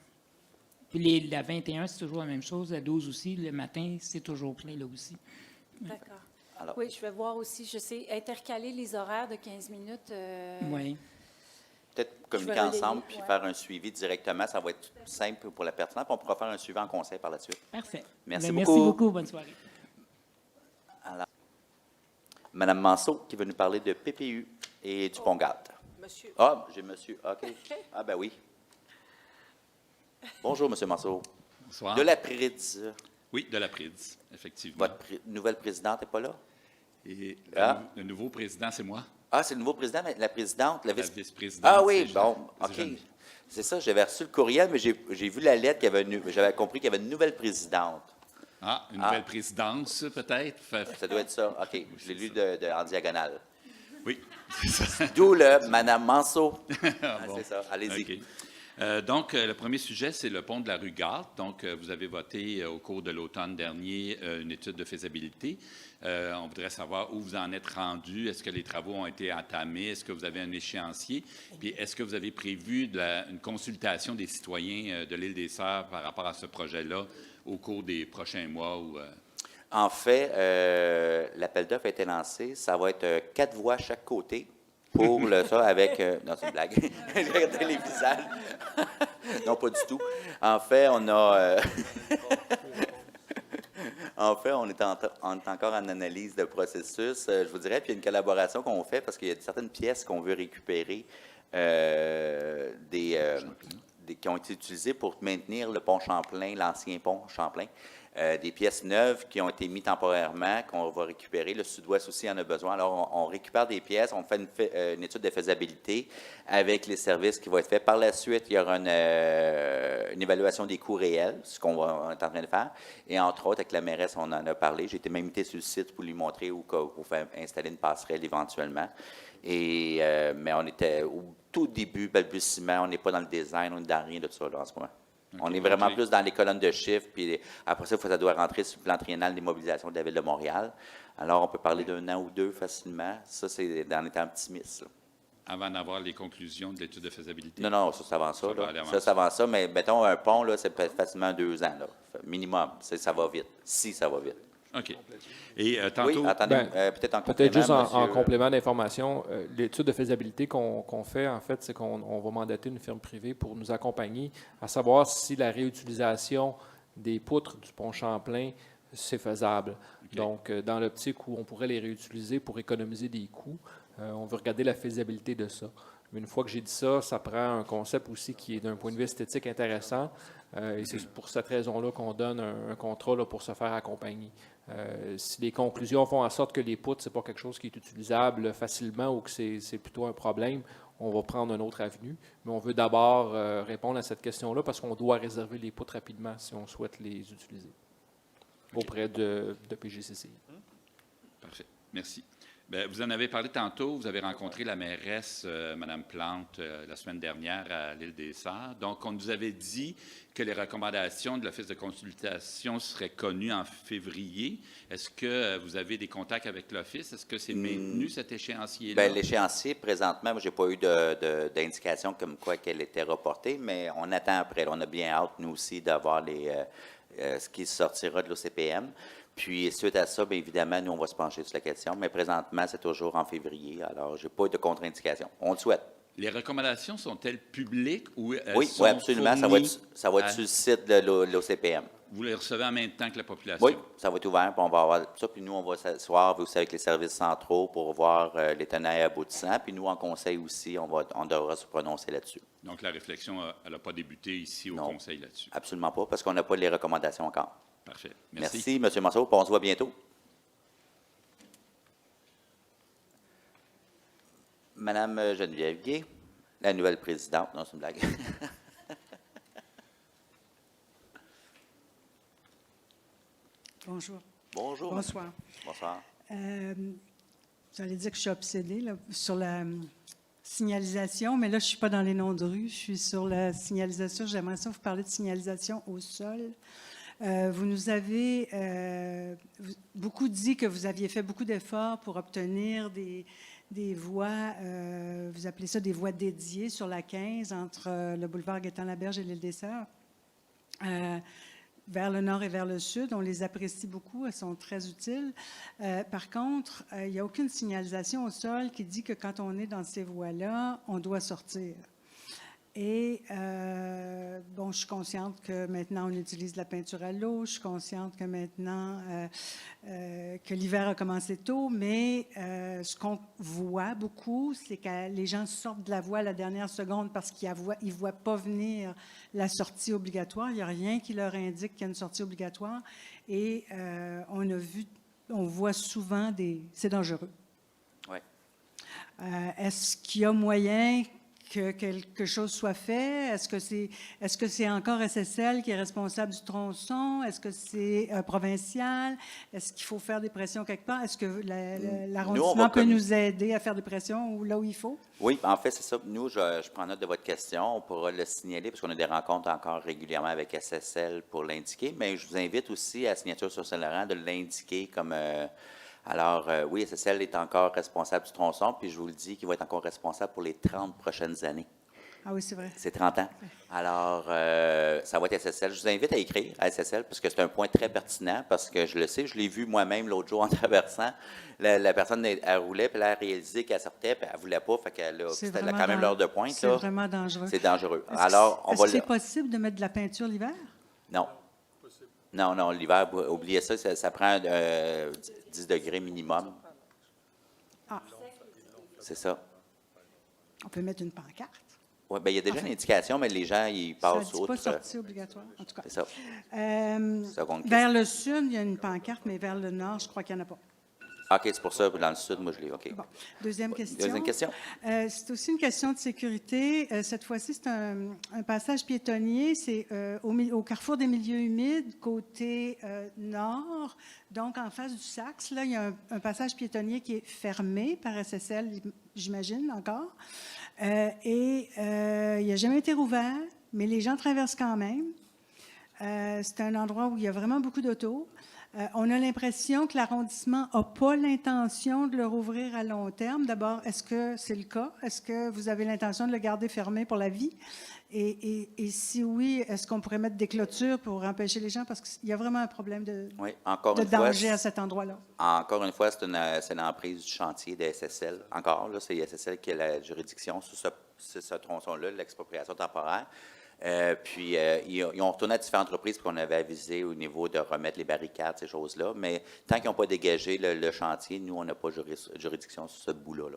Puis la 21, c'est toujours la même chose. La 12 aussi, le matin, c'est toujours plein là aussi. D'accord. Alors- Oui, je vais voir aussi, je sais, intercaler les horaires de 15 minutes. Oui. Peut-être communiquer relayer, ensemble puis ouais. faire un suivi directement. Ça va être simple pour la pertinente. Puis on pourra faire un suivi en conseil par la suite. Parfait. Merci Ben, beaucoup. Merci beaucoup. Bonne soirée. Madame Manceau qui veut nous parler de PPU et du Pont-Gâte. Monsieur, Ah, j'ai monsieur. OK. Ah, ben oui. Bonjour, monsieur Manceau. Bonsoir. De la PRIDS. Oui, de la PRIDS, effectivement. Votre nouvelle présidente n'est pas là? Et Ah. le nouveau président, c'est moi. Ah, c'est le nouveau président, mais la présidente, la La vice... vice-présidente. Ah oui, c'est bon, c'est OK. Geneviève. C'est ça, j'avais reçu le courriel, mais j'ai vu la lettre qu'il y avait j'avais compris qu'il y avait une nouvelle présidente. Ah, une nouvelle présidence, peut-être. Ça doit être ça. OK, je l'ai lu en diagonale. Oui, c'est ça. D'où le Madame Manceau. Ah, bon. C'est ça, allez-y. OK. Donc, le premier sujet, c'est le pont de la rue Gâte. Donc, vous avez voté au cours de l'automne dernier une étude de faisabilité. On voudrait savoir où vous en êtes rendu. Est-ce que les travaux ont été entamés? Est-ce que vous avez un échéancier? Puis, est-ce que vous avez prévu une consultation des citoyens de l'île des Sœurs par rapport à ce projet-là au cours des prochains mois? En fait, l'appel d'offres a été lancé. Ça va être 4 voies à chaque côté pour ça avec... non, c'est une blague. J'ai regardé les visages. Non, pas du tout. En fait, on a... En fait, on est encore en analyse de processus. Je vous dirais, puis il y a une collaboration qu'on fait parce qu'il y a certaines pièces qu'on veut récupérer qui ont été utilisées pour maintenir le pont Champlain, l'ancien pont Champlain. Des pièces neuves qui ont été mises temporairement, qu'on va récupérer. Le Sud-Ouest aussi en a besoin. Alors, on récupère des pièces, on fait une étude de faisabilité avec les services qui vont être faits. Par la suite, il y aura une évaluation des coûts réels, ce qu'on est en train de faire. Et entre autres, avec la mairesse, on en a parlé. J'ai été même invité sur le site pour lui montrer où faire installer une passerelle éventuellement. Mais on était au tout début, balbutiement. On n'est pas dans le design, on n'est dans rien de ça là, en ce moment. On est vraiment plus dans les colonnes de chiffres, puis après ça, ça doit rentrer sur le plan triennal des mobilisations de la Ville de Montréal. Alors, on peut parler d'un an ou deux facilement. Ça, c'est en étant optimiste. Là. Avant d'avoir les conclusions de l'étude de faisabilité? Non, ça avant ça. Ça va aller avant Ça avant ça, mais mettons un pont, là, c'est facilement 2 ans, là, minimum. Ça va vite, si ça va vite. OK. Et tantôt... Oui, attendez, peut-être en complément. Peut-être juste en monsieur, complément d'information, l'étude de faisabilité qu'on fait, en fait, c'est qu'on va mandater une firme privée pour nous accompagner à savoir si la réutilisation des poutres du pont Champlain, c'est faisable. Okay. Donc, dans l'optique où on pourrait les réutiliser pour économiser des coûts, on veut regarder la faisabilité de ça. Mais une fois que j'ai dit ça, ça prend un concept aussi qui est d'un point de vue esthétique intéressant. Et c'est pour cette raison-là qu'on donne un contrat là, pour se faire accompagner. Si les conclusions font en sorte que les poutres, ce n'est pas quelque chose qui est utilisable facilement ou que c'est plutôt un problème, on va prendre une autre avenue. Mais on veut d'abord répondre à cette question-là parce qu'on doit réserver les poutres rapidement si on souhaite les utiliser auprès de PGCCI. Parfait. Merci. Bien, vous en avez parlé tantôt. Vous avez rencontré la mairesse, Mme Plante, la semaine dernière à l'île des Sœurs. Donc, on nous avait dit que les recommandations de l'Office de consultation seraient connues en février. Est-ce que vous avez des contacts avec l'Office? Est-ce que c'est maintenu, cet échéancier-là? Bien, l'échéancier, présentement, moi, je n'ai pas eu d'indication comme quoi qu'elle était reportée, mais on attend après. On a bien hâte, nous aussi, d'avoir ce qui sortira de l'OCPM. Puis, suite à ça, bien évidemment, nous, on va se pencher sur la question. Mais présentement, c'est toujours en février. Alors, je n'ai pas eu de contre-indication. On le souhaite. Les recommandations sont-elles publiques ou elles Oui, sont oui, absolument. Ça va être sur le site de l'OCPM. Vous les recevez en même temps que la population? Oui, ça va être ouvert, puis on va avoir ça. Puis nous, on va s'asseoir aussi avec les services centraux pour voir les tenants et aboutissants. Puis nous, en conseil aussi, on devra se prononcer là-dessus. Donc, la réflexion, elle n'a pas débuté ici au Non. conseil là-dessus? Absolument pas, parce qu'on n'a pas les recommandations encore. Parfait. Merci, M. Marceau, puis on se voit bientôt. Madame Geneviève Gué, la nouvelle présidente. Non, c'est une blague. Bonjour. Bonjour. Bonsoir. Bonsoir. Vous allez dire que je suis obsédée là, sur la signalisation, mais là, je ne suis pas dans les noms de rue, je suis sur la signalisation. J'aimerais ça vous parler de signalisation au sol. Vous nous avez beaucoup dit que vous aviez fait beaucoup d'efforts pour obtenir des voies, vous appelez ça des voies dédiées sur la 15 entre le boulevard Gaétan-Laberge et l'île des Sœurs. Vers le nord et vers le sud. On les apprécie beaucoup, elles sont très utiles. Par contre, il n'y a aucune signalisation au sol qui dit que quand on est dans ces voies-là, on doit sortir. Et, bon, je suis consciente que maintenant, on utilise de la peinture à l'eau. Je suis consciente que maintenant, que l'hiver a commencé tôt. Mais ce qu'on voit beaucoup, c'est que les gens sortent de la voie à la dernière seconde parce qu'ils ne voient pas venir la sortie obligatoire. Il n'y a rien qui leur indique qu'il y a une sortie obligatoire. Et on voit souvent c'est dangereux. Oui. Est-ce qu'il y a moyen que quelque chose soit fait? Est-ce que c'est encore SSL qui est responsable du tronçon? Est-ce que c'est provincial? Est-ce qu'il faut faire des pressions quelque part? Est-ce que l'arrondissement peut nous aider à faire des pressions là où il faut? Oui, en fait, c'est ça. Nous, je prends note de votre question. On pourra le signaler parce qu'on a des rencontres encore régulièrement avec SSL pour l'indiquer, mais je vous invite aussi à Signature sur Saint-Laurent de l'indiquer comme... Alors, oui, SSL est encore responsable du tronçon, puis je vous le dis qu'il va être encore responsable pour les 30 prochaines années. Ah oui, c'est vrai. C'est 30 ans. Alors, ça va être SSL. Je vous invite à écrire à SSL parce que c'est un point très pertinent, parce que je le sais, je l'ai vu moi-même l'autre jour en traversant. La personne, elle roulait, puis elle a réalisé qu'elle sortait, puis elle ne voulait pas, fait qu'elle c'était quand même l'heure de pointe. C'est vraiment dangereux. C'est dangereux. Alors, est-ce que c'est possible de mettre de la peinture l'hiver? Non. Non, l'hiver, oubliez ça, ça prend 10 degrés minimum. Ah. C'est ça. On peut mettre une pancarte. Oui, bien, il y a déjà une indication, mais les gens, ils passent Ça ne dit pas sortie obligatoire, en tout cas. C'est ça. Vers le sud, il y a une pancarte, mais vers le nord, je crois qu'il n'y en a pas. OK, c'est pour ça, dans le sud, moi, je l'ai. OK. Bon. Deuxième question. Deuxième question. C'est aussi une question de sécurité. Cette fois-ci, c'est un passage piétonnier. C'est au carrefour des milieux humides, côté nord. Donc, en face du Saxe, là, il y a un passage piétonnier qui est fermé par SSL, j'imagine, encore. Et il n'a jamais été rouvert, mais les gens traversent quand même. C'est un endroit où il y a vraiment beaucoup d'autos. On a l'impression que l'arrondissement n'a pas l'intention de le rouvrir à long terme. D'abord, est-ce que c'est le cas? Est-ce que vous avez l'intention de le garder fermé pour la vie? Et si oui, est-ce qu'on pourrait mettre des clôtures pour empêcher les gens? Parce qu'il y a vraiment un problème de danger à cet endroit-là. Encore une fois, c'est une emprise du chantier de SSL. Encore, là, c'est SSL qui a la juridiction sur ce tronçon-là, l'expropriation temporaire. Puis, ils ont retourné à différentes reprises qu'on avait avisé au niveau de remettre les barricades, ces choses-là. Mais tant qu'ils n'ont pas dégagé le chantier, nous, on n'a pas juridiction sur ce bout-là.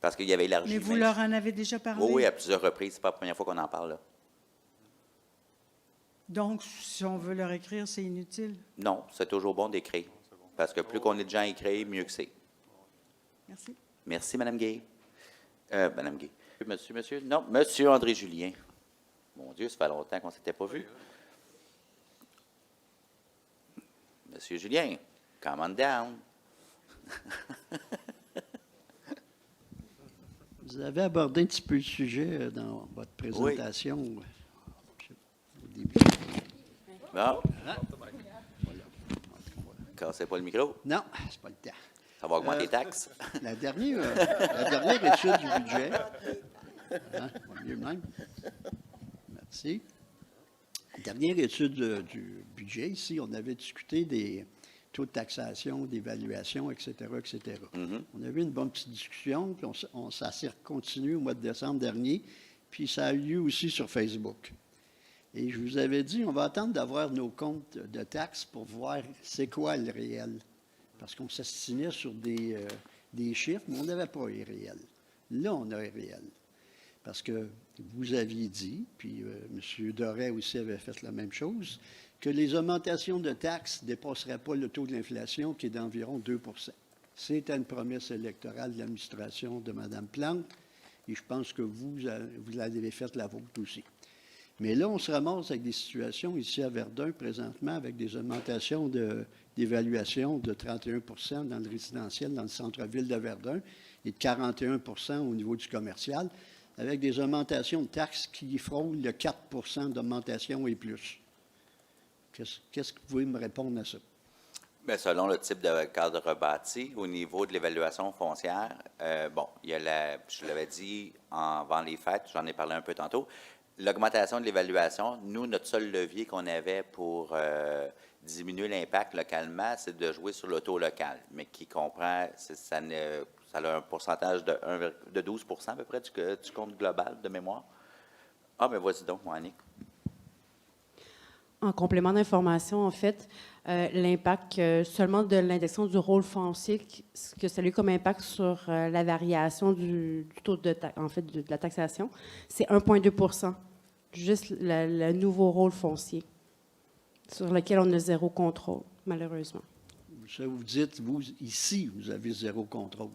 Parce qu'il y avait élargi. Mais vous leur en avez déjà parlé? Oui, à plusieurs reprises. Ce n'est pas la première fois qu'on en parle. Là. Donc, si on veut leur écrire, c'est inutile? Non, c'est toujours bon d'écrire. Parce que plus qu'on est de gens à écrire, mieux que c'est. Merci. Merci, Mme Gay. Mme Gay. Monsieur? Non, Monsieur André Julien. Mon Dieu, ça fait longtemps qu'on ne s'était pas vu. Monsieur Julien, come on down. Vous avez abordé un petit peu le sujet dans votre présentation au début. Bon. Cassez pas le micro. Non, c'est pas le temps. Ça va augmenter les taxes. La dernière étude du budget. Hein, on va mieux de même. Merci. La dernière étude du budget, ici, on avait discuté des taux de taxation, d'évaluation, etc., etc. On avait une bonne petite discussion, puis ça s'est continué au mois de décembre dernier, puis ça a eu lieu aussi sur Facebook. Et je vous avais dit, on va attendre d'avoir nos comptes de taxes pour voir c'est quoi le réel. Parce qu'on s'astinait sur des chiffres, mais on n'avait pas les réels. Là, on a les réels. Parce que vous aviez dit, puis M. Doré aussi avait fait la même chose, que les augmentations de taxes ne dépasseraient pas le taux de l'inflation, qui est d'environ 2 %. C'était une promesse électorale de l'administration de Mme Plante, et je pense que vous l'avez fait la vôtre aussi. Mais là, on se ramasse avec des situations ici à Verdun, présentement, avec des augmentations d'évaluation de 31 % dans le résidentiel, dans le centre-ville de Verdun, et de 41 % au niveau du commercial, avec des augmentations de taxes qui frôlent le 4 % d'augmentation et plus. Qu'est-ce que vous pouvez me répondre à ça? Bien, selon le type de cadre bâti, au niveau de l'évaluation foncière, il y a je l'avais dit avant les fêtes, j'en ai parlé un peu tantôt, l'augmentation de l'évaluation, nous, notre seul levier qu'on avait pour diminuer l'impact localement, c'est de jouer sur le taux local, mais qui comprend, ça a un pourcentage de 12 % à peu près du compte global de mémoire. Ah, mais vas-y donc, Annick. En complément d'information, en fait, l'impact seulement de l'indexation du rôle foncier, ce que ça a eu comme impact sur la variation du taux de la taxation, c'est 1,2 %. Juste le nouveau rôle foncier, sur lequel on a zéro contrôle, malheureusement. Ça, vous dites, vous, ici, vous avez zéro contrôle.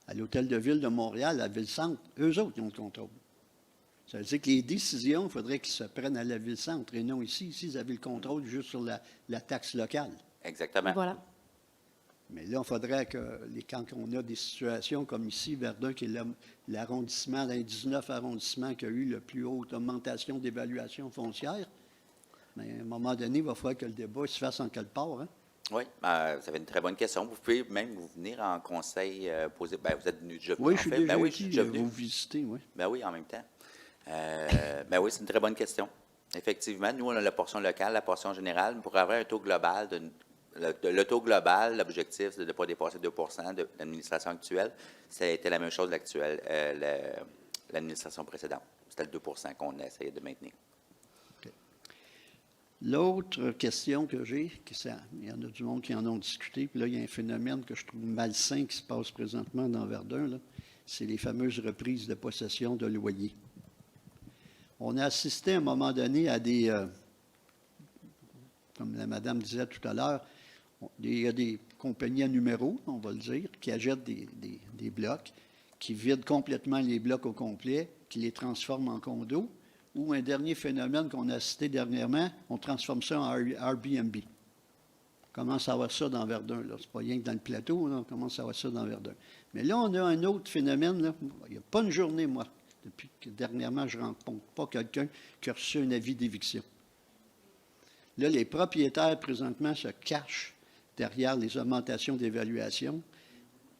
À l'Hôtel de Ville de Montréal, à Ville-Centre, eux autres, ils ont le contrôle. Ça veut dire que les décisions, il faudrait qu'ils se prennent à la Ville-Centre et non ici. Ici, ils avaient le contrôle juste sur la taxe locale. Exactement. Voilà. Mais là, il faudrait que, quand on a des situations comme ici, Verdun, qui est l'arrondissement, dans les 19 arrondissements qui a eu la plus haute augmentation d'évaluation foncière, mais à un moment donné, il va falloir que le débat se fasse en quelque part. Hein? Oui, vous avez une très bonne question. Vous pouvez même vous venir en conseil poser. Bien, vous êtes venu déjà. Oui, je suis déjà venu. Vous visiter, oui. Bien oui, en même temps. Ben oui, c'est une très bonne question. Effectivement, nous, on a la portion locale, la portion générale. Pour avoir un taux global, le taux global, l'objectif, c'est de ne pas dépasser 2 % de l'administration actuelle. Ça a été la même chose l'administration précédente. C'était le 2 % qu'on essayait de maintenir. Okay. L'autre question que j'ai, il y en a du monde qui en ont discuté, puis là, il y a un phénomène que je trouve malsain qui se passe présentement dans Verdun, c'est les fameuses reprises de possession de loyers. On a assisté à un moment donné à des, comme la madame disait tout à l'heure, il y a des compagnies à numéros, on va le dire, qui achètent des blocs, qui vident complètement les blocs au complet, qui les transforment en condos, ou un dernier phénomène qu'on a assisté dernièrement, on transforme ça en Airbnb. On commence à avoir ça dans Verdun. Ce n'est pas rien que dans le plateau, là, on commence à avoir ça dans Verdun. Mais là, on a un autre phénomène. Là. Il n'y a pas une journée, moi, depuis que dernièrement, je ne rencontre pas quelqu'un qui a reçu un avis d'éviction. Là, les propriétaires, présentement, se cachent derrière les augmentations d'évaluation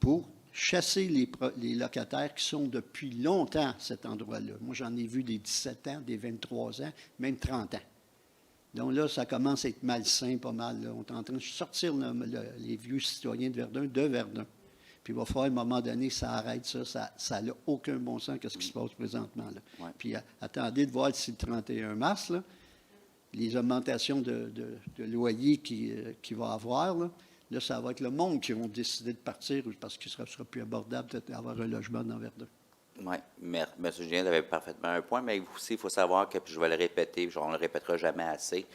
pour chasser les locataires qui sont depuis longtemps à cet endroit-là. Moi, j'en ai vu des 17 ans, des 23 ans, même 30 ans. Donc là, ça commence à être malsain pas mal. Là. On est en train de sortir les vieux citoyens de Verdun. Puis il va falloir, à un moment donné, ça arrête ça. Ça n'a aucun bon sens qu'est-ce qui se passe présentement. Là. Ouais. Puis attendez de voir si le 31 mars, là, les augmentations de loyers qu'il va avoir, là, ça va être le monde qui vont décider de partir parce qu'il ne sera plus abordable peut-être d'avoir un logement dans Verdun. Oui, M. Julien avait parfaitement un point, mais aussi, il faut savoir que, puis je vais le répéter, on ne le répétera jamais assez,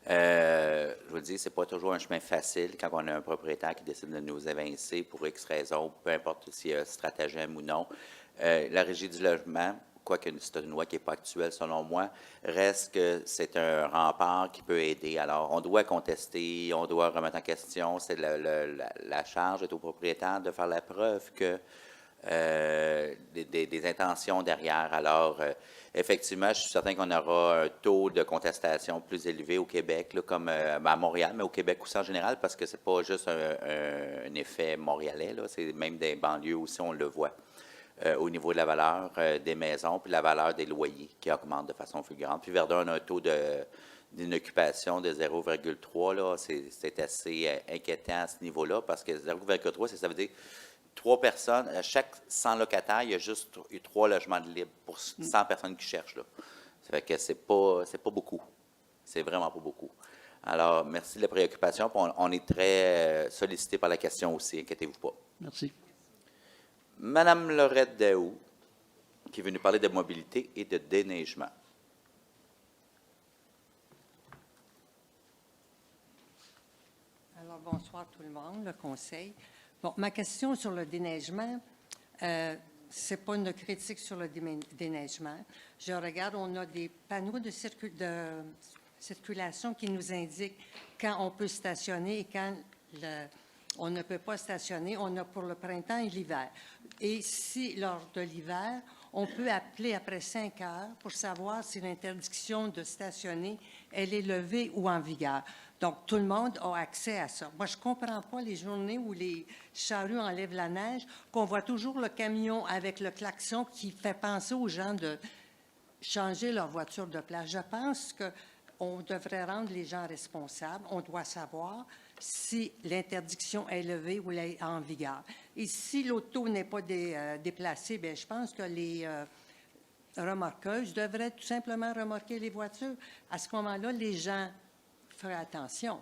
je vous le dis, ce n'est pas toujours un chemin facile quand on a un propriétaire qui décide de nous évincer pour X raisons, peu importe s'il y a stratagème ou non. La Régie du logement, quoique c'est une loi qui n'est pas actuelle selon moi, reste que c'est un rempart qui peut aider. Alors, on doit contester, on doit remettre en question, c'est la charge est au propriétaire de faire la preuve que des intentions derrière. Alors, effectivement, je suis certain qu'on aura un taux de contestation plus élevé au Québec, là, comme à Montréal, mais au Québec aussi en général, parce que c'est pas juste un effet montréalais, là, c'est même des banlieues aussi, on le voit. Au niveau de la valeur des maisons, puis la valeur des loyers qui augmente de façon fulgurante. Puis Verdun a un taux d'inoccupation de 0,3, là, c'est assez inquiétant à ce niveau-là, parce que 0,3, ça veut dire 3 personnes, à chaque 100 locataires, il y a juste 3 logements de libre pour 100 personnes qui cherchent. Là. Ça fait que c'est pas beaucoup. C'est vraiment pas beaucoup. Alors, merci de la préoccupation. On est très sollicité par la question aussi, inquiétez-vous pas. Merci. Madame Laurette Daou, qui est venue parler de mobilité et de déneigement. Alors, bonsoir tout le monde, le conseil. Bon, ma question sur le déneigement, ce n'est pas une critique sur le déneigement. Je regarde, on a des panneaux de circulation qui nous indiquent quand on peut stationner et quand on ne peut pas stationner. On a pour le printemps et l'hiver. Et si, lors de l'hiver, on peut appeler après 5 heures pour savoir si l'interdiction de stationner, elle est levée ou en vigueur. Donc, tout le monde a accès à ça. Moi, je ne comprends pas les journées où les charrues enlèvent la neige, qu'on voit toujours le camion avec le klaxon qui fait penser aux gens de changer leur voiture de place. Je pense qu'on devrait rendre les gens responsables. On doit savoir si l'interdiction est levée ou elle est en vigueur. Et si l'auto n'est pas déplacée, bien, je pense que les remorqueuses devraient tout simplement remorquer les voitures. À ce moment-là, les gens feraient attention.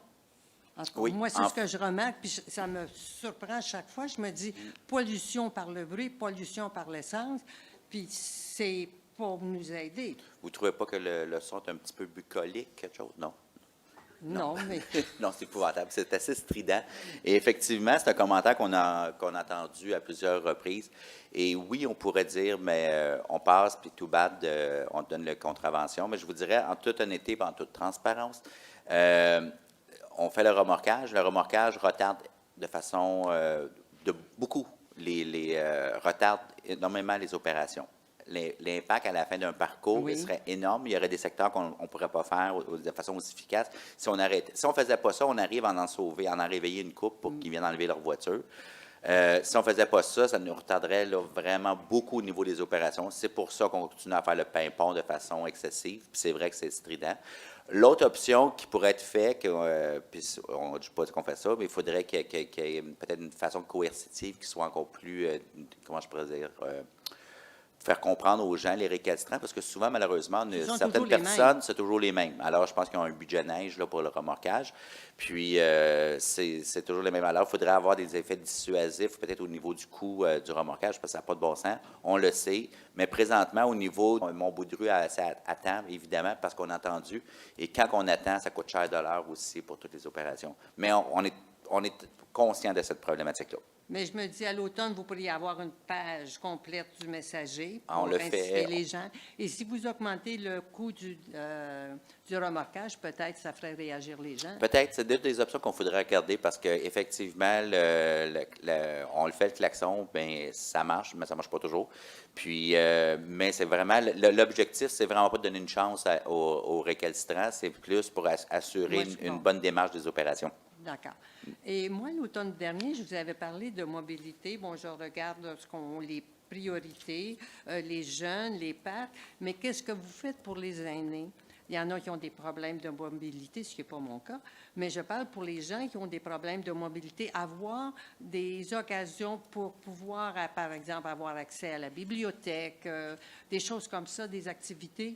En tout cas, Oui, moi, c'est ce que je remarque, puis ça me surprend à chaque fois. Je me dis, pollution par le bruit, pollution par l'essence, puis c'est pour nous aider. Vous ne trouvez pas que le son est un petit peu bucolique, quelque chose? Non? Non, mais... Non, c'est épouvantable. C'est assez strident. Et effectivement, c'est un commentaire qu'on a entendu à plusieurs reprises. Et oui, on pourrait dire, mais on passe, puis tout bad, on donne la contravention. Mais je vous dirais, en toute honnêteté et en toute transparence, on fait le remorquage. Le remorquage retarde de façon de beaucoup, retarde énormément les opérations. L'impact à la fin d'un parcours serait énorme. Il y aurait des secteurs qu'on ne pourrait pas faire de façon aussi efficace. Si on arrêtait, si on ne faisait pas ça, on arrive à en réveiller une couple pour qu'ils viennent enlever leur voiture. Si on ne faisait pas ça, ça nous retarderait là, vraiment beaucoup au niveau des opérations. C'est pour ça qu'on continue à faire le pimpon de façon excessive. Puis c'est vrai que c'est strident. L'autre option qui pourrait être faite, puis on ne dit pas qu'on fait ça, mais il faudrait qu'il y ait peut-être une façon coercitive qui soit encore plus, comment je pourrais dire, faire comprendre aux gens les récalcitrants, parce que souvent, malheureusement, certaines personnes, c'est toujours les mêmes. Alors, je pense qu'ils ont un budget neige là, pour le remorquage. Puis, c'est toujours les mêmes. Alors, il faudrait avoir des effets dissuasifs, peut-être au niveau du coût du remorquage, parce que ça n'a pas de bon sens. On le sait. Mais présentement, au niveau de mon bout de rue, attend, évidemment, parce qu'on a entendu. Et quand on attend, ça coûte cher de l'heure aussi pour toutes les opérations. Mais on est conscient de cette problématique-là. Mais je me dis, à l'automne, vous pourriez avoir une page complète du messager pour on le inciter fait. les gens. Et si vous augmentez le coût du remorquage, peut-être ça ferait réagir les gens. Peut-être. C'est des options qu'on faudrait regarder parce qu'effectivement, on le fait, le klaxon, bien, ça marche, mais ça ne marche pas toujours. Puis, mais c'est vraiment, l'objectif, c'est vraiment pas de donner une chance aux récalcitrants, c'est plus pour assurer une bonne démarche des opérations. D'accord. Et moi, l'automne dernier, je vous avais parlé de mobilité. Bon, je regarde les priorités, les jeunes, les parcs, mais qu'est-ce que vous faites pour les aînés? Il y en a qui ont des problèmes de mobilité, ce qui n'est pas mon cas, mais je parle pour les gens qui ont des problèmes de mobilité, avoir des occasions pour pouvoir, par exemple, avoir accès à la bibliothèque, des choses comme ça, des activités.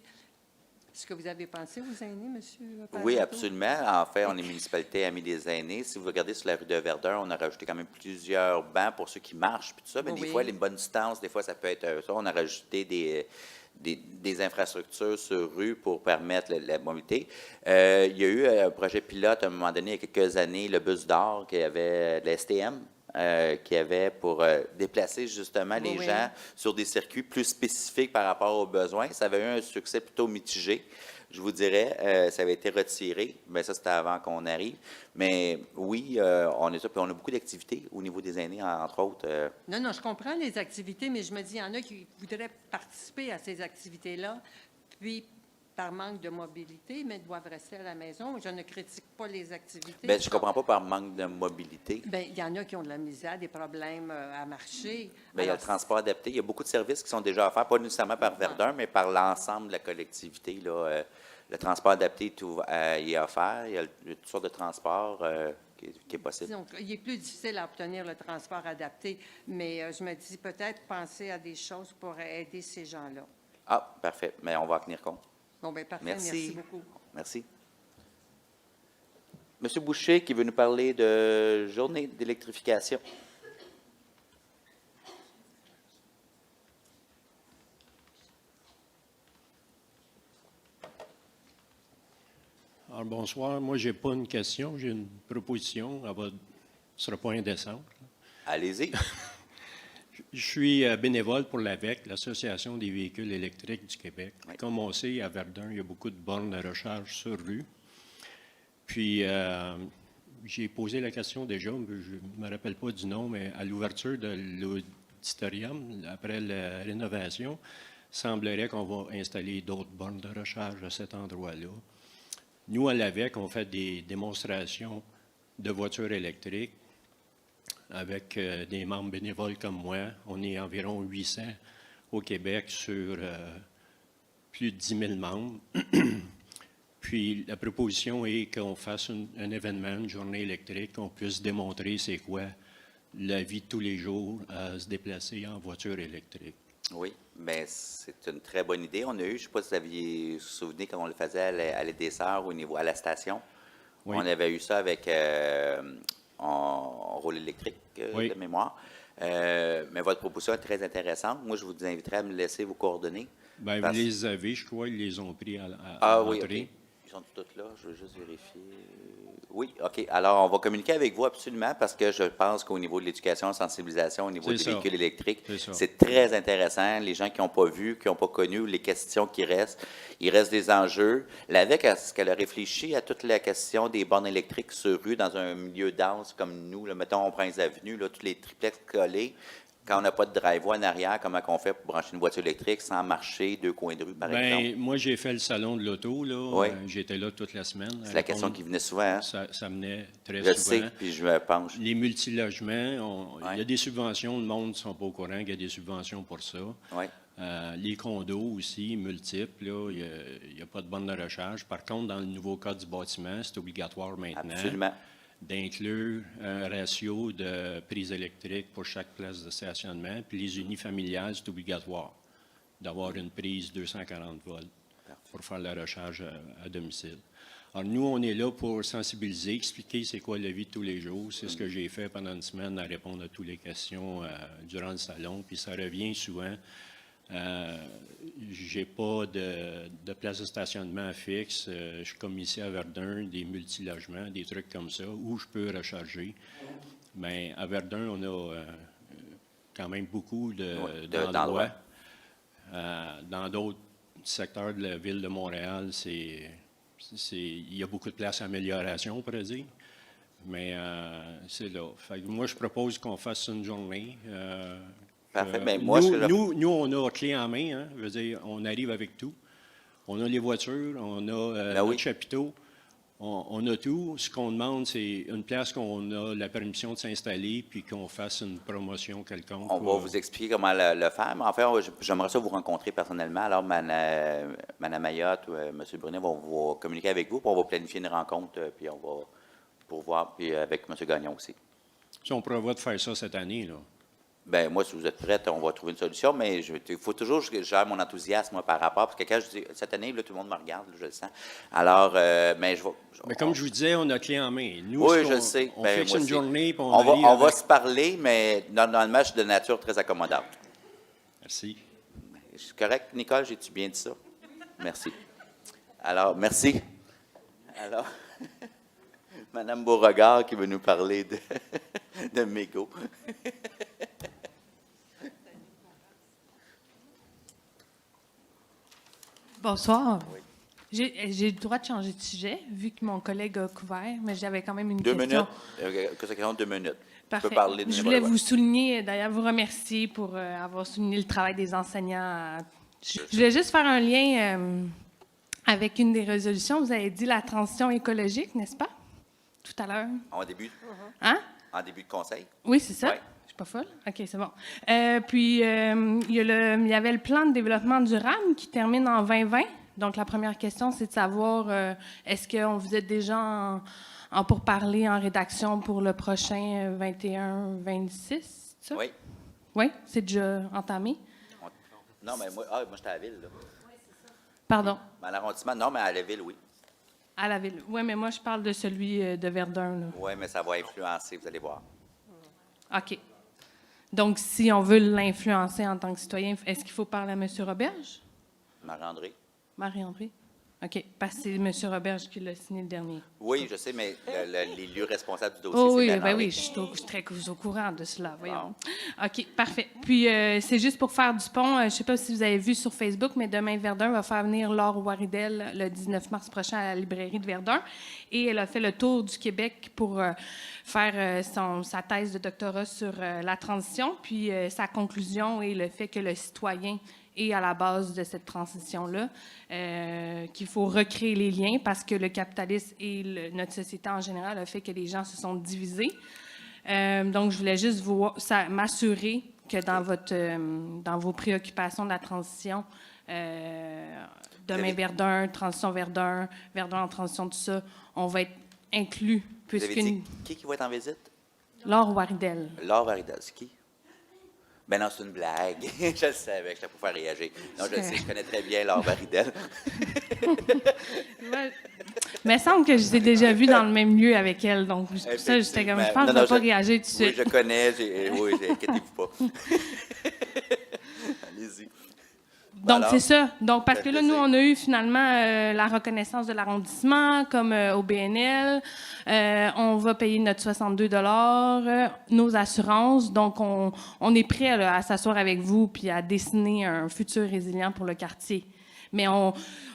Est-ce que vous avez pensé aux aînés, M. Parento? Oui, absolument. En fait, on est municipalité Amis des aînés. Si vous regardez sur la rue de Verdun, on a rajouté quand même plusieurs bancs pour ceux qui marchent, puis tout ça. Mais des fois, les bonnes distances, des fois, ça peut être ça. On a rajouté des infrastructures sur rue pour permettre la mobilité. Il y a eu un projet pilote à un moment donné, il y a quelques années, le bus d'or, qui avait de la STM. qu'il y avait pour déplacer justement les Oui. gens sur des circuits plus spécifiques par rapport aux besoins. Ça avait eu un succès plutôt mitigé, je vous dirais. Ça avait été retiré, mais ça, c'était avant qu'on arrive. Mais oui, on est ça, puis on a beaucoup d'activités au niveau des aînés, entre autres. Non, je comprends les activités, mais je me dis, il y en a qui voudraient participer à ces activités-là, puis par manque de mobilité, mais doivent rester à la maison. Je ne critique pas les activités. Bien, je ne comprends pas par manque de mobilité. Bien, il y en a qui ont de la misère, des problèmes à marcher. Bien, il y a le transport adapté. Il y a beaucoup de services qui sont déjà offerts, pas nécessairement par Verdun, mais par l'ensemble de la collectivité. Là, le transport adapté il est offert. Il y a toutes sortes de transports qui est possible. Donc, il est plus difficile à obtenir le transport adapté, mais je me dis peut-être penser à des choses pour aider ces gens-là. Ah, parfait. Mais on va en tenir compte. Bon, bien, parfait. Merci beaucoup. Merci. Monsieur Boucher, qui veut nous parler de journée d'électrification. Alors, bonsoir. Moi, je n'ai pas une question, j'ai une proposition. Ce ne sera pas indécent. Allez-y. Je suis bénévole pour l'AVEC, l'Association des véhicules électriques du Québec. Oui. Comme on sait, à Verdun, il y a beaucoup de bornes de recharge sur rue. Puis, j'ai posé la question déjà, je ne me rappelle pas du nom, mais à l'ouverture de l'auditorium, après la rénovation, il semblerait qu'on va installer d'autres bornes de recharge à cet endroit-là. Nous, à l'AVEC, on fait des démonstrations de voitures électriques avec des membres bénévoles comme moi. On est environ 800 au Québec sur plus de 10 000 membres. Puis la proposition est qu'on fasse un événement, une journée électrique, qu'on puisse démontrer c'est quoi la vie de tous les jours à se déplacer en voiture électrique. Oui, bien, c'est une très bonne idée. On a eu, je ne sais pas si vous aviez vous souvenez quand on le faisait à l'EDSR au niveau à la station. Oui. On avait eu ça avec en rôle électrique Oui. de mémoire. Mais votre proposition est très intéressante. Moi, je vous inviterais à me laisser vos coordonnées. Bien, Parce- vous les avez, je crois, ils les ont pris à Ah oui, l'entrée. OK. Ils sont toutes là. Je veux juste vérifier. Oui, OK. Alors, on va communiquer avec vous absolument parce que je pense qu'au niveau de l'éducation, la sensibilisation, au niveau C'est des ça. véhicules électriques, C'est ça. c'est très intéressant. Les gens qui n'ont pas vu, qui n'ont pas connu, les questions qui restent, il reste des enjeux. L'AVEC, est-ce qu'elle a réfléchi à toute la question des bornes électriques sur rue dans un milieu dense comme nous? Là, mettons, on prend les avenues, là, tous les triplex collés. Quand on n'a pas de driveway en arrière, comment on fait pour brancher une voiture électrique sans marcher 2 coins de rue, par exemple? Bien, moi, j'ai fait le salon de l'auto, là. Oui. J'étais là toute la semaine. C'est la question qui venait souvent. Hein? Ça venait très Je souvent. sais, puis je me penche. Les multilogements, il Ouais. y a des subventions, le monde ne sont pas au courant qu'il y a des subventions pour ça. Oui. Les condos aussi, multiples, là, il n'y a pas de borne de recharge. Par contre, dans le nouveau code du bâtiment, c'est obligatoire maintenant Absolument. d'inclure un ratio de prise électrique pour chaque place de stationnement. Puis les unifamiliales, c'est obligatoire d'avoir une prise 240 volts pour faire la recharge à domicile. Alors, nous, on est là pour sensibiliser, expliquer c'est quoi la vie de tous les jours. C'est ce que j'ai fait pendant une semaine, à répondre à toutes les questions durant le salon. Puis ça revient souvent. J'ai pas de place de stationnement fixe. Je suis comme ici à Verdun, des multilogements, des trucs comme ça, où je peux recharger. Mais à Verdun, on a quand même beaucoup d'endroits. Dans d'autres secteurs de la ville de Montréal, il y a beaucoup de places à amélioration, on pourrait dire. Mais c'est là. Fait que moi, je propose qu'on fasse une journée. Parfait. Mais moi, je... nous, on a clé en main. Hein, je veux dire, on arrive avec tout. On a les voitures, on a notre chapiteau, on a tout. Ce qu'on demande, c'est une place qu'on a la permission de s'installer puis qu'on fasse une promotion quelconque. On va vous expliquer comment le faire. Mais en fait, j'aimerais ça vous rencontrer personnellement. Alors, Mme Mayotte ou M. Brunet vont vous communiquer avec vous, puis on va planifier une rencontre, puis on va pour voir, puis avec M. Gagnon aussi. Si on prévoit de faire ça cette année, là. Bien, moi, si vous êtes prête, on va trouver une solution, mais il faut toujours que je gère mon enthousiasme par rapport, parce que quand je dis cette année, là, tout le monde me regarde, là, je le sens. Alors, mais Mais comme je vous disais, on a clé en main. Nous, oui, je sais. On Ben, fixe moi une aussi. journée, puis on va se parler, mais normalement, je suis de nature très accommodante. Merci. C'est correct, Nicole, j'ai-tu bien dit ça? Merci. Alors, merci. Alors, Mme Beauregard qui veut nous parler de mégots. Bonsoir. Oui. J'ai le droit de changer de sujet, vu que mon collègue a couvert, mais j'avais quand même une 2 question. minutes. Que ça question 2 minutes. Parfait. Tu peux parler de Je voulais n'importe vous souligner, d'ailleurs, vous remercier pour avoir souligné le travail des enseignants. Je voulais juste faire un lien avec une des résolutions. Vous avez dit la transition écologique, n'est-ce pas? Tout à l'heure. quoi. En début? Hein? En début de conseil? Oui, c'est ça. Ouais. Je suis pas folle? OK, c'est bon. Puis, il y avait le plan de développement durable qui termine en 2020. Donc, la première question, c'est de savoir, est-ce qu'on vous êtes déjà en pourparlers, en rédaction pour le prochain 21-26? Ça? Oui. Oui, c'est déjà entamé. Non, mais moi j'étais à la ville, là. Pardon, À l'arrondissement, non, mais à la ville, oui. à la ville. Oui, mais moi, je parle de celui de Verdun, là. Oui, mais ça va influencer, vous allez voir. OK. Donc, si on veut l'influencer en tant que citoyen, est-ce qu'il faut parler à M. Roberge? Marie-André? Marie-André? OK, parce que c'est M. Roberge qui l'a signé le dernier. Oui, je sais, mais l'élu responsable du dossier, Oh c'est oui, Bernard ben oui, Henry. je suis très au courant de cela, voyons. OK, parfait. Puis, c'est juste pour faire du pont. Je ne sais pas si vous avez vu sur Facebook, mais demain, Verdun va faire venir Laure Waridel le 19 mars prochain à la librairie de Verdun. Et elle a fait le tour du Québec pour faire sa thèse de doctorat sur la transition. Puis, sa conclusion est le fait que le citoyen est à la base de cette transition-là, qu'il faut recréer les liens parce que le capitalisme et notre société en général a fait que les gens se sont divisés. Donc, je voulais juste m'assurer que dans vos préoccupations de la transition, demain Verdun, transition Verdun, Verdun en transition, tout ça, on va être inclus. Vous avez dit qui va être en visite? Laure Waridel. Laure Waridel, c'est qui? Ben non, c'est une blague. Je le savais, je t'ai pour faire réagir. Non, je le sais, je connais très bien Laure Waridel. Ouais. Mais il me semble que je les ai déjà vus dans le même lieu avec elle. Donc, c'est pour ça, j'étais comme, je pense que je ne vais pas réagir tout de suite. Oui, je connais. Oui, inquiétez-vous pas. Allez-y. Donc, Alors, c'est ça. Donc, parce que là, nous, plaisir. on a eu finalement la reconnaissance de l'arrondissement, comme au BNL. On va payer notre 62 nos assurances. Donc, on est prêt là, à s'asseoir avec vous puis à dessiner un futur résilient pour le quartier. Mais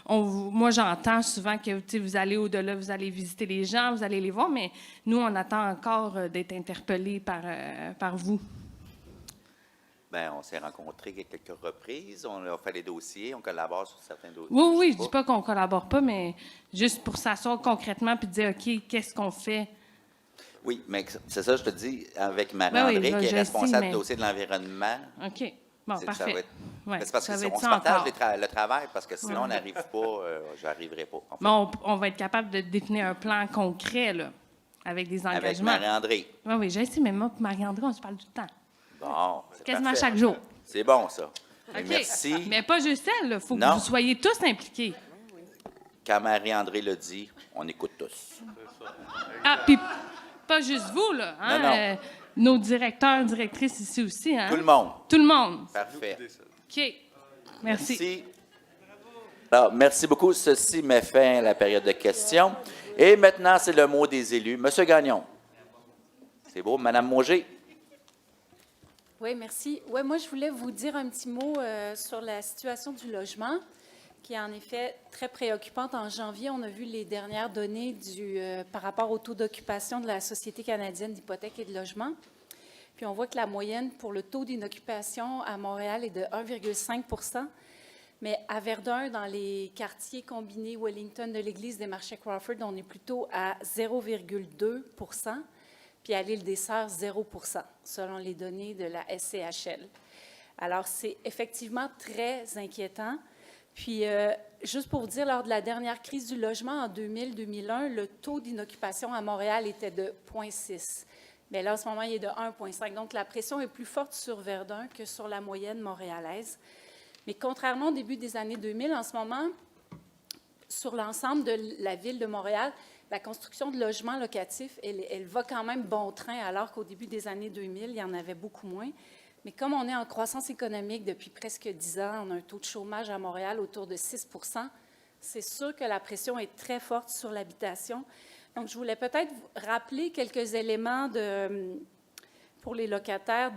moi, j'entends souvent que vous allez au-delà, vous allez visiter les gens, vous allez les voir, mais nous, on attend encore d'être interpellés par vous. Ben, on s'est rencontrés à quelques reprises. On a fait les dossiers. On collabore sur certains dossiers. Oui, je ne dis pas qu'on ne collabore pas, mais juste pour s'asseoir concrètement puis dire, OK, qu'est-ce qu'on fait? Oui, mais c'est ça, je te dis, avec Marie-André, Ben oui, qui je est responsable sais, du dossier de l'environnement. OK. Bon, Ça parfait. va être, Ouais, c'est parce ça va être qu'on se ça partage encore. le travail, parce que sinon, Ouais. on n'arrive pas, je n'arriverai pas. en fait. Mais on va être capable de définir un plan concret, là, avec des engagements. Avec Marie-André. Oui, je sais, mais moi et Marie-André, on se parle tout le temps. Bon, c'est Quasiment parfait. chaque jour. C'est bon, ça. Et OK. merci. Mais pas juste elle, il faut que Non. vous soyez tous impliqués. Quand Marie-André le dit, on écoute tous. Ah, puis pas juste vous, là. Hein? Non. Nos directeurs, directrices ici aussi. Hein? Tout le monde. Tout le monde. Parfait. OK. Merci. Alors, merci beaucoup. Ceci met fin à la période de questions. Et maintenant, c'est le mot des élus. Monsieur Gagnon. C'est beau. Madame Mauger. Oui, merci. Oui, moi, je voulais vous dire un petit mot sur la situation du logement, qui est en effet très préoccupante. En janvier, on a vu les dernières données par rapport au taux d'occupation de la Société canadienne d'hypothèques et de logement. Puis on voit que la moyenne pour le taux d'inoccupation à Montréal est de 1,5 %. Mais à Verdun, dans les quartiers combinés Wellington de l'Église des Marchés Crawford, on est plutôt à 0,2 %. Puis à l'île des Sœurs, 0 %, selon les données de la SCHL. Alors, c'est effectivement très inquiétant. Puis, juste pour vous dire, lors de la dernière crise du logement en 2000-2001, le taux d'inoccupation à Montréal était de 0,6. Mais là, en ce moment, il est de 1,5. Donc, la pression est plus forte sur Verdun que sur la moyenne montréalaise. Mais contrairement au début des années 2000, en ce moment, sur l'ensemble de la ville de Montréal, la construction de logements locatifs, elle va quand même bon train, alors qu'au début des années 2000, il y en avait beaucoup moins. Mais comme on est en croissance économique depuis presque 10 ans, on a un taux de chômage à Montréal autour de 6 %, c'est sûr que la pression est très forte sur l'habitation. Donc, je voulais peut-être vous rappeler quelques éléments pour les locataires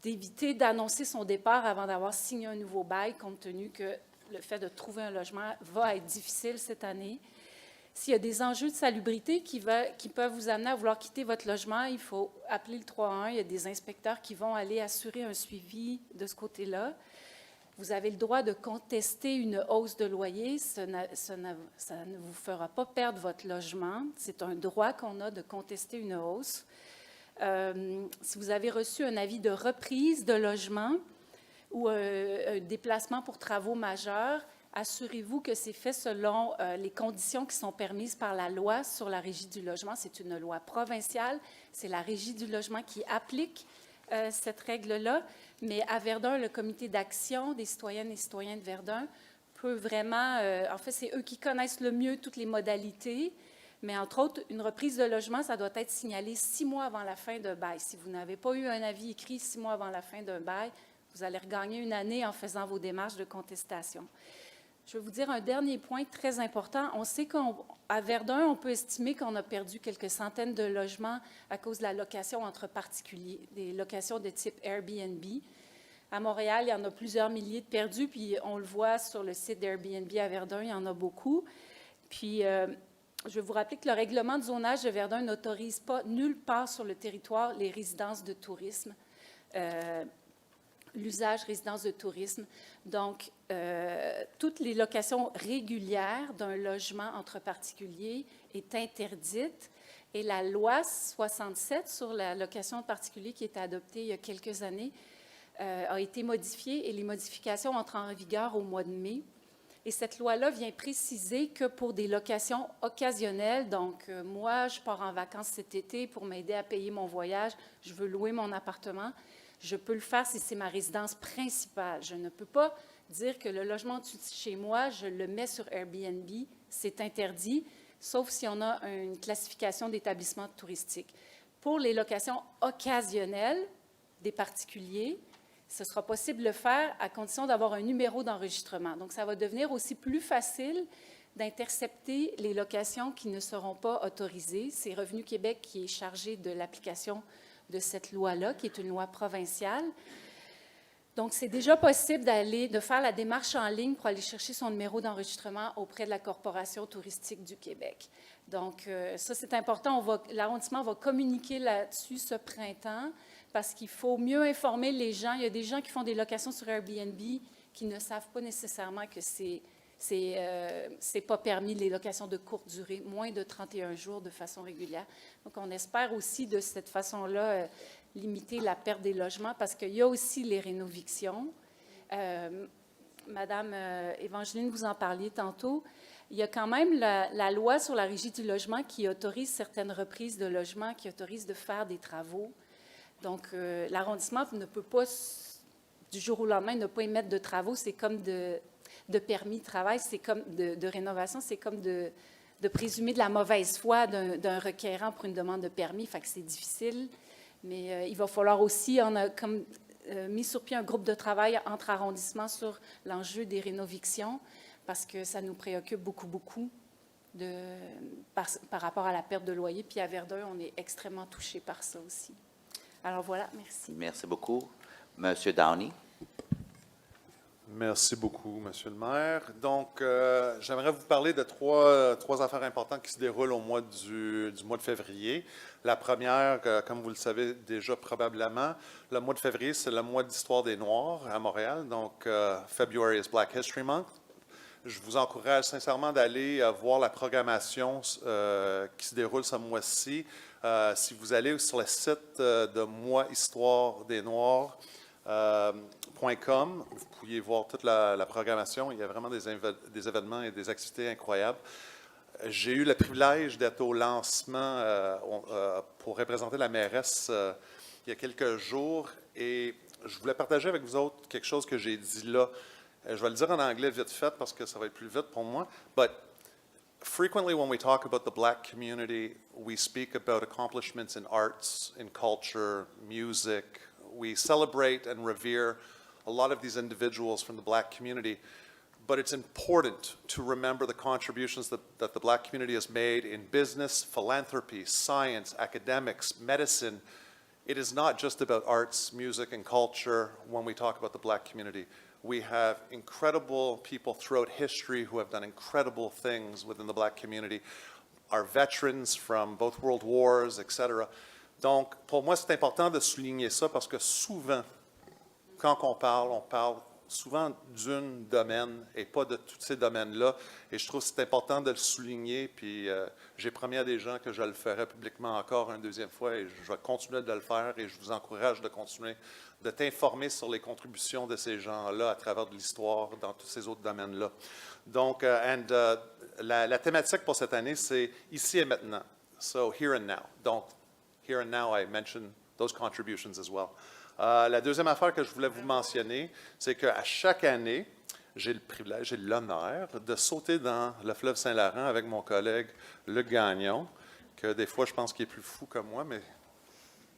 d'éviter d'annoncer son départ avant d'avoir signé un nouveau bail, compte tenu que le fait de trouver un logement va être difficile cette année. S'il y a des enjeux de salubrité qui peuvent vous amener à vouloir quitter votre logement, il faut appeler le 311. Il y a des inspecteurs qui vont aller assurer un suivi de ce côté-là. Vous avez le droit de contester une hausse de loyer. Ça ne vous fera pas perdre votre logement. C'est un droit qu'on a de contester une hausse. Si vous avez reçu un avis de reprise de logement ou un déplacement pour travaux majeurs, assurez-vous que c'est fait selon les conditions qui sont permises par la loi sur la Régie du logement. C'est une loi provinciale. C'est la Régie du logement qui applique cette règle-là. Mais à Verdun, le comité d'action des citoyennes et citoyens de Verdun peut vraiment... en fait, c'est eux qui connaissent le mieux toutes les modalités. Mais entre autres, une reprise de logement, ça doit être signalé 6 mois avant la fin d'un bail. Si vous n'avez pas eu un avis écrit 6 mois avant la fin d'un bail, vous allez regagner une année en faisant vos démarches de contestation. Je vais vous dire un dernier point très important. On sait qu'à Verdun, on peut estimer qu'on a perdu quelques centaines de logements à cause de la location entre particuliers, des locations de type Airbnb. À Montréal, il y en a plusieurs milliers de perdus, puis on le voit sur le site d'Airbnb à Verdun, il y en a beaucoup. Puis, je vais vous rappeler que le règlement de zonage de Verdun n'autorise pas nulle part sur le territoire les résidences de tourisme. L'usage résidence de tourisme. Donc, toutes les locations régulières d'un logement entre particuliers est interdite. Et la loi 67 sur la location de particuliers qui a été adoptée il y a quelques années a été modifiée et les modifications entrent en vigueur au mois de mai. Et cette loi-là vient préciser que pour des locations occasionnelles, donc moi, je pars en vacances cet été pour m'aider à payer mon voyage, je veux louer mon appartement, je peux le faire si c'est ma résidence principale. Je ne peux pas dire que le logement au-dessus de chez moi, je le mets sur Airbnb, c'est interdit, sauf si on a une classification d'établissement touristique. Pour les locations occasionnelles des particuliers, ce sera possible de le faire à condition d'avoir un numéro d'enregistrement. Donc, ça va devenir aussi plus facile d'intercepter les locations qui ne seront pas autorisées. C'est Revenu Québec qui est chargé de l'application de cette loi-là, qui est une loi provinciale. Donc, c'est déjà possible de faire la démarche en ligne pour aller chercher son numéro d'enregistrement auprès de la Corporation touristique du Québec. Donc, ça, c'est important. L'arrondissement va communiquer là-dessus ce printemps parce qu'il faut mieux informer les gens. Il y a des gens qui font des locations sur Airbnb qui ne savent pas nécessairement que c'est pas permis, les locations de courte durée, moins de 31 jours de façon régulière. Donc, on espère aussi de cette façon-là limiter la perte des logements parce qu'il y a aussi les rénovictions. Madame Évangeline, vous en parliez tantôt. Il y a quand même la loi sur la Régie du logement qui autorise certaines reprises de logements, qui autorise de faire des travaux. Donc, l'arrondissement ne peut pas, du jour au lendemain, ne pas émettre de travaux. C'est comme de permis de travail, c'est comme de rénovation, c'est comme de présumer de la mauvaise foi d'un requérant pour une demande de permis. Fait que c'est difficile. Mais il va falloir aussi, on a comme mis sur pied un groupe de travail entre arrondissements sur l'enjeu des rénovictions parce que ça nous préoccupe beaucoup par rapport à la perte de loyer. Puis à Verdun, on est extrêmement touché par ça aussi. Alors voilà, merci. Merci beaucoup. Monsieur Downey. Merci beaucoup, Monsieur le maire. Donc, j'aimerais vous parler de trois affaires importantes qui se déroulent au mois du mois de février. La première, comme vous le savez déjà probablement, le mois de février, c'est le mois d'histoire des Noirs à Montréal. Donc, February is Black History Month. Je vous encourage sincèrement d'aller voir la programmation qui se déroule ce mois-ci. Si vous allez sur le site de Moi Histoire des Noirs, .com, vous pourriez voir toute la programmation. Il y a vraiment des événements et des activités incroyables. J'ai eu le privilège d'être au lancement pour représenter la mairesse il y a quelques jours et je voulais partager avec vous autres quelque chose que j'ai dit là. Je vais le dire en anglais vite fait parce que ça va être plus vite pour moi. But frequently when we talk about the Black community, we speak about accomplishments in arts, in culture, music. We celebrate and revere a lot of these individuals from the Black community, but it's important to remember the contributions that the Black community has made in business, philanthropy, science, academics, medicine, it is not just about arts, music, and culture when we talk about the Black community. We have incredible people throughout history who have done incredible things within the Black community. Our veterans from both world wars, etc. Donc, pour moi, c'est important de souligner ça parce que souvent, quand on parle souvent d'un domaine et pas de tous ces domaines-là. Et je trouve que c'est important de le souligner. Puis j'ai promis à des gens que je le ferai publiquement encore une deuxième fois et je vais continuer de le faire et je vous encourage de continuer de t'informer sur les contributions de ces gens-là à travers de l'histoire dans tous ces autres domaines-là. Donc, la thématique pour cette année, c'est ici et maintenant. So, here and now. Donc, here and now, I mentioned those contributions as well. La deuxième affaire que je voulais vous mentionner, c'est qu'à chaque année, j'ai le privilège, j'ai l'honneur de sauter dans le fleuve Saint-Laurent avec mon collègue Luc Gagnon, que des fois je pense qu'il est plus fou que moi, mais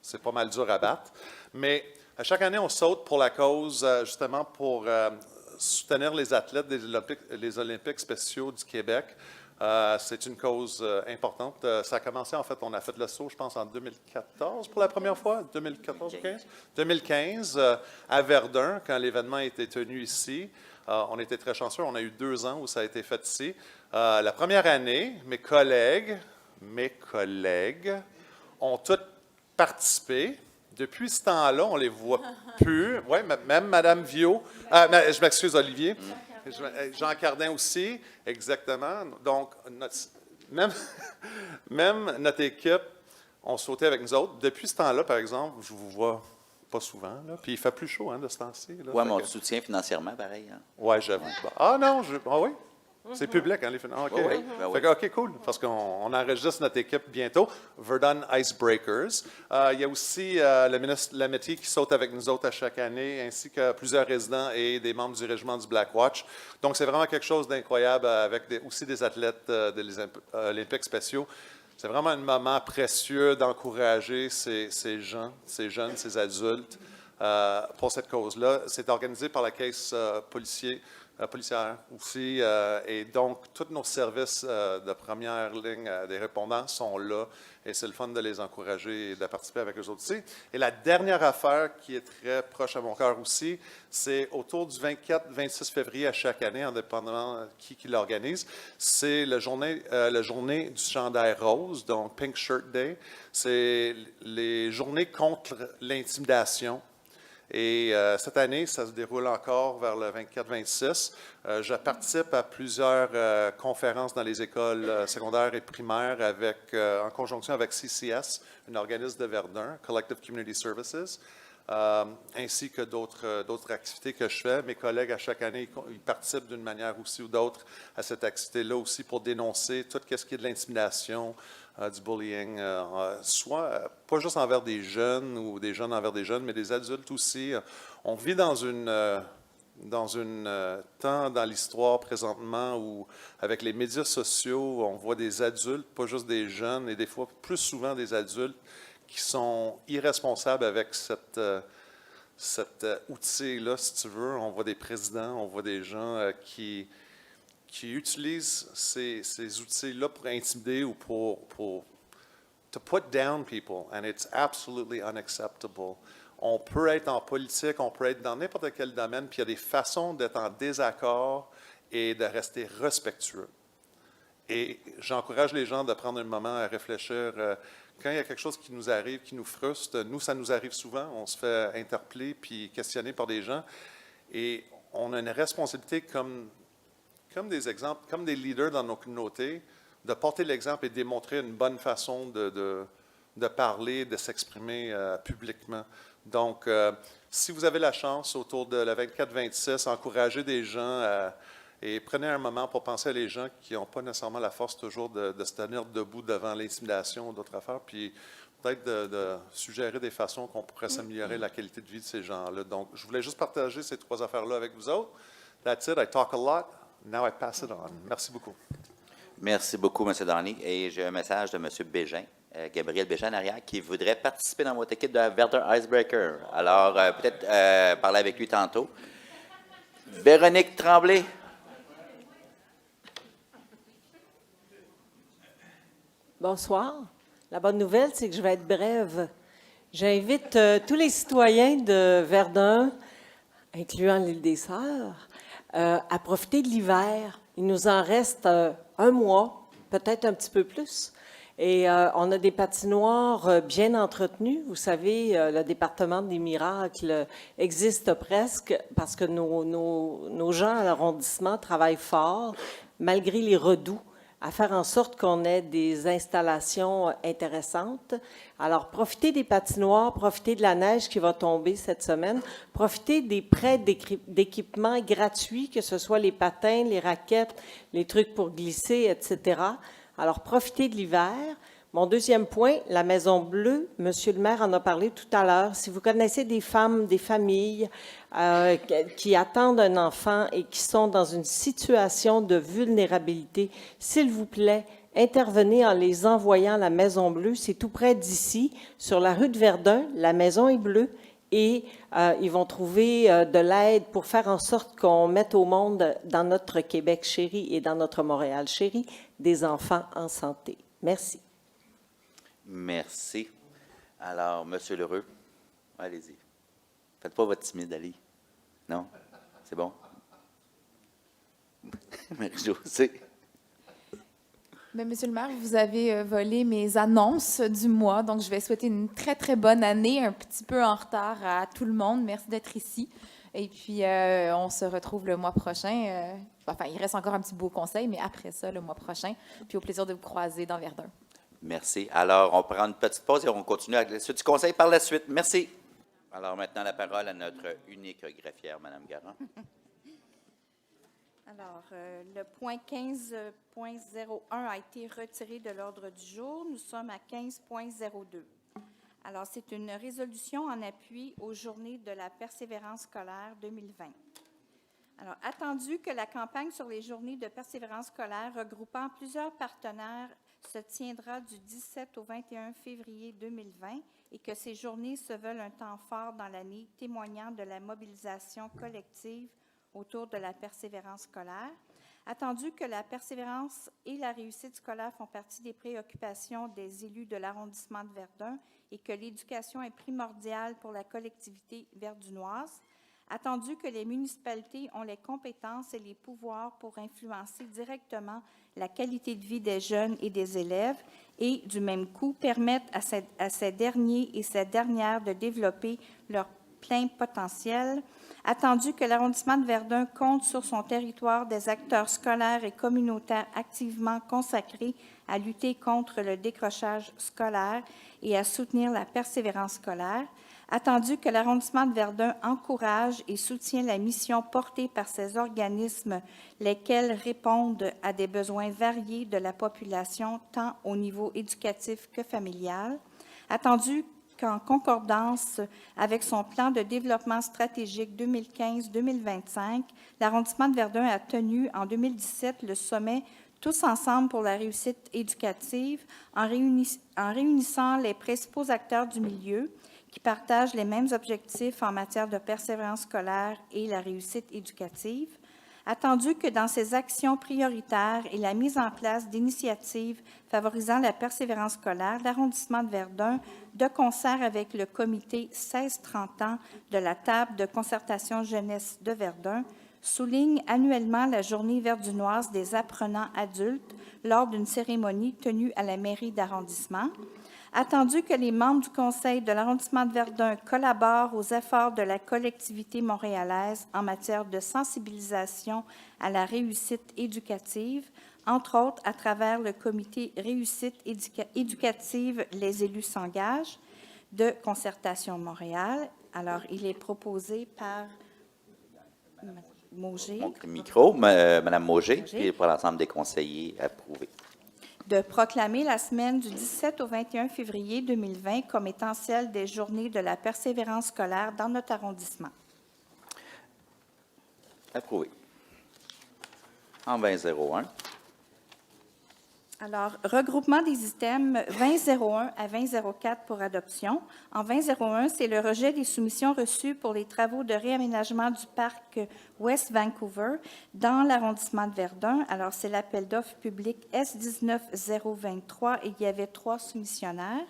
c'est pas mal dur à battre. Mais à chaque année, on saute pour la cause, justement pour soutenir les athlètes des Olympiques spéciaux du Québec. C'est une cause importante. Ça a commencé, en fait, on a fait le saut, je pense, en 2014 pour la première fois, 2014 ou 2015? 2015, à Verdun, quand l'événement a été tenu ici. On était très chanceux, on a eu 2 ans où ça a été fait ici. La première année, mes collègues ont tous participé. Depuis ce temps-là, on ne les voit plus. Oui, même Mme Viau, je m'excuse, Olivier. Jean Cardin aussi, exactement. Donc, même notre équipe ont sauté avec nous autres. Depuis ce temps-là, par exemple, je vous vois pas souvent. Là. Puis il fait plus chaud de ce temps-ci. Oui, mais on te soutient financièrement, pareil. Hein? Oui, j'avoue. Ah non, oui. C'est public, hein, les finances. OK. Oui, ben oui. OK, cool, parce qu'on enregistre notre équipe bientôt. Verdun Icebreakers. Il y a aussi le ministre Lametti qui saute avec nous autres à chaque année, ainsi que plusieurs résidents et des membres du régiment du Black Watch. Donc, c'est vraiment quelque chose d'incroyable avec aussi des athlètes des Olympiques spéciaux. C'est vraiment un moment précieux d'encourager ces gens, ces jeunes, ces adultes pour cette cause-là. C'est organisé par la Caisse policière aussi. Et donc, tous nos services de première ligne des répondants sont là. Et c'est le fun de les encourager et de participer avec eux autres aussi. Et la dernière affaire qui est très proche à mon cœur aussi, c'est autour du 24-26 février à chaque année, indépendamment qui l'organise, c'est la journée du chandail rose, donc Pink Shirt Day. C'est les journées contre l'intimidation. Et cette année, ça se déroule encore vers le 24-26. Je participe à plusieurs conférences dans les écoles secondaires et primaires en conjonction avec CCS, un organisme de Verdun, Collective Community Services, ainsi que d'autres activités que je fais. Mes collègues, à chaque année, ils participent d'une manière aussi ou d'autre à cette activité-là aussi pour dénoncer tout ce qui est de l'intimidation, du bullying, soit pas juste envers des jeunes ou des jeunes envers des jeunes, mais des adultes aussi. On vit dans un temps dans l'histoire présentement où, avec les médias sociaux, on voit des adultes, pas juste des jeunes, et des fois plus souvent des adultes qui sont irresponsables avec cet outil-là, si tu veux. On voit des présidents, on voit des gens qui utilisent ces outils-là pour intimider ou pour to put down people, and it's absolutely unacceptable. On peut être en politique, on peut être dans n'importe quel domaine, puis il y a des façons d'être en désaccord et de rester respectueux. Et j'encourage les gens de prendre un moment à réfléchir. Quand il y a quelque chose qui nous arrive, qui nous frustre, nous, ça nous arrive souvent, on se fait interpeller puis questionner par des gens, et on a une responsabilité comme des exemples, comme des leaders dans nos communautés, de porter l'exemple et démontrer une bonne façon de parler, de s'exprimer publiquement. Donc, si vous avez la chance, autour de la 24-26, encouragez des gens et prenez un moment pour penser à les gens qui n'ont pas nécessairement la force toujours de se tenir debout devant l'intimidation ou d'autres affaires, puis peut-être de suggérer des façons qu'on pourrait s'améliorer la qualité de vie de ces gens-là. Donc, je voulais juste partager ces 3 affaires-là avec vous autres. That's it. I talk a lot. Now I pass it on. Merci beaucoup. Merci beaucoup, M. Darny. Et j'ai un message de M. Bégin, Gabriel Bégin en arrière, qui voudrait participer dans votre équipe de Verdun Icebreaker. Alors, peut-être parler avec lui tantôt. Véronique Tremblay. Bonsoir. La bonne nouvelle, c'est que je vais être brève. J'invite tous les citoyens de Verdun, incluant l'île des Sœurs, à profiter de l'hiver. Il nous en reste un mois, peut-être un petit peu plus. Et on a des patinoires bien entretenues. Vous savez, le département des miracles existe presque parce que nos gens à l'arrondissement travaillent fort, malgré les redoux, à faire en sorte qu'on ait des installations intéressantes. Alors, profitez des patinoires, profitez de la neige qui va tomber cette semaine, profitez des prêts d'équipements gratuits, que ce soit les patins, les raquettes, les trucs pour glisser, etc. Alors, profitez de l'hiver. Mon deuxième point, la Maison Bleue, Monsieur le maire en a parlé tout à l'heure. Si vous connaissez des femmes, des familles qui attendent un enfant et qui sont dans une situation de vulnérabilité, s'il vous plaît, intervenez en les envoyant à la Maison Bleue. C'est tout près d'ici, sur la rue de Verdun. La maison est bleue et ils vont trouver de l'aide pour faire en sorte qu'on mette au monde, dans notre Québec chéri et dans notre Montréal chéri, des enfants en santé. Merci. Merci. Alors, Monsieur Lheureux, allez-y. Faites pas votre timide, Ali. Non? C'est bon? Marie-Josée. Bien, Monsieur le maire, vous avez volé mes annonces du mois, donc je vais souhaiter une très, très bonne année, un petit peu en retard à tout le monde. Merci d'être ici. Et puis, on se retrouve le mois prochain. Enfin, il reste encore un petit beau conseil, mais après ça, le mois prochain. Puis au plaisir de vous croiser dans Verdun. Merci. Alors, on prend une petite pause et on continue avec la suite du conseil par la suite. Merci. Alors, maintenant, la parole à notre unique greffière, Mme Garand. Alors, le point 15.01 a été retiré de l'ordre du jour. Nous sommes à 15.02. Alors, c'est une résolution en appui aux journées de la persévérance scolaire 2020. Alors, attendu que la campagne sur les journées de persévérance scolaire regroupant plusieurs partenaires se tiendra du 17 au 21 février 2020 et que ces journées se veulent un temps fort dans l'année, témoignant de la mobilisation collective autour de la persévérance scolaire. Attendu que la persévérance et la réussite scolaire font partie des préoccupations des élus de l'arrondissement de Verdun et que l'éducation est primordiale pour la collectivité verdunoise. Attendu que les municipalités ont les compétences et les pouvoirs pour influencer directement la qualité de vie des jeunes et des élèves et, du même coup, permettre à ces derniers et ces dernières de développer leur plein potentiel. Attendu que l'arrondissement de Verdun compte sur son territoire des acteurs scolaires et communautaires activement consacrés à lutter contre le décrochage scolaire et à soutenir la persévérance scolaire. Attendu que l'arrondissement de Verdun encourage et soutient la mission portée par ces organismes, lesquels répondent à des besoins variés de la population, tant au niveau éducatif que familial. Attendu qu'en concordance avec son plan de développement stratégique 2015-2025, l'arrondissement de Verdun a tenu en 2017 le sommet Tous ensemble pour la réussite éducative en réunissant les principaux acteurs du milieu qui partagent les mêmes objectifs en matière de persévérance scolaire et la réussite éducative. Attendu que dans ces actions prioritaires et la mise en place d'initiatives favorisant la persévérance scolaire, l'arrondissement de Verdun, de concert avec le comité 16-30 ans de la table de concertation jeunesse de Verdun, souligne annuellement la journée verdunoise des apprenants adultes lors d'une cérémonie tenue à la mairie d'arrondissement. Attendu que les membres du conseil de l'arrondissement de Verdun collaborent aux efforts de la collectivité montréalaise en matière de sensibilisation à la réussite éducative, entre autres à travers le comité réussite éducative Les élus s'engagent de Concertation de Montréal. Alors, il est proposé par Mauger. Montre le micro, Mme Mauger, puis pour l'ensemble des conseillers approuvés. De proclamer la semaine du 17 au 21 février 2020 comme étant celle des journées de la persévérance scolaire dans notre arrondissement. Approuvé. En 2001. Alors, regroupement des items 2001 à 2004 pour adoption. En 2001, c'est le rejet des soumissions reçues pour les travaux de réaménagement du parc West Vancouver dans l'arrondissement de Verdun. Alors, c'est l'appel d'offres public S19023 et il y avait 3 soumissionnaires.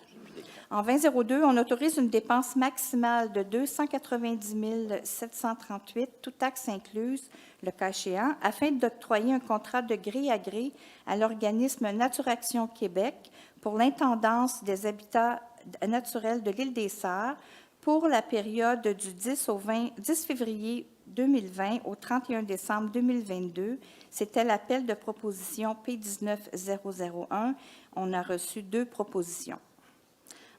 En 2002, on autorise une dépense maximale de 290 738, toutes taxes incluses, le cas échéant, afin d'octroyer un contrat de gré à gré à l'organisme Naturaction Québec pour l'intendance des habitats naturels de l'île des Sœurs pour la période du 10 février 2020 au 31 décembre 2022. C'était l'appel de proposition P19001. On a reçu 2 propositions.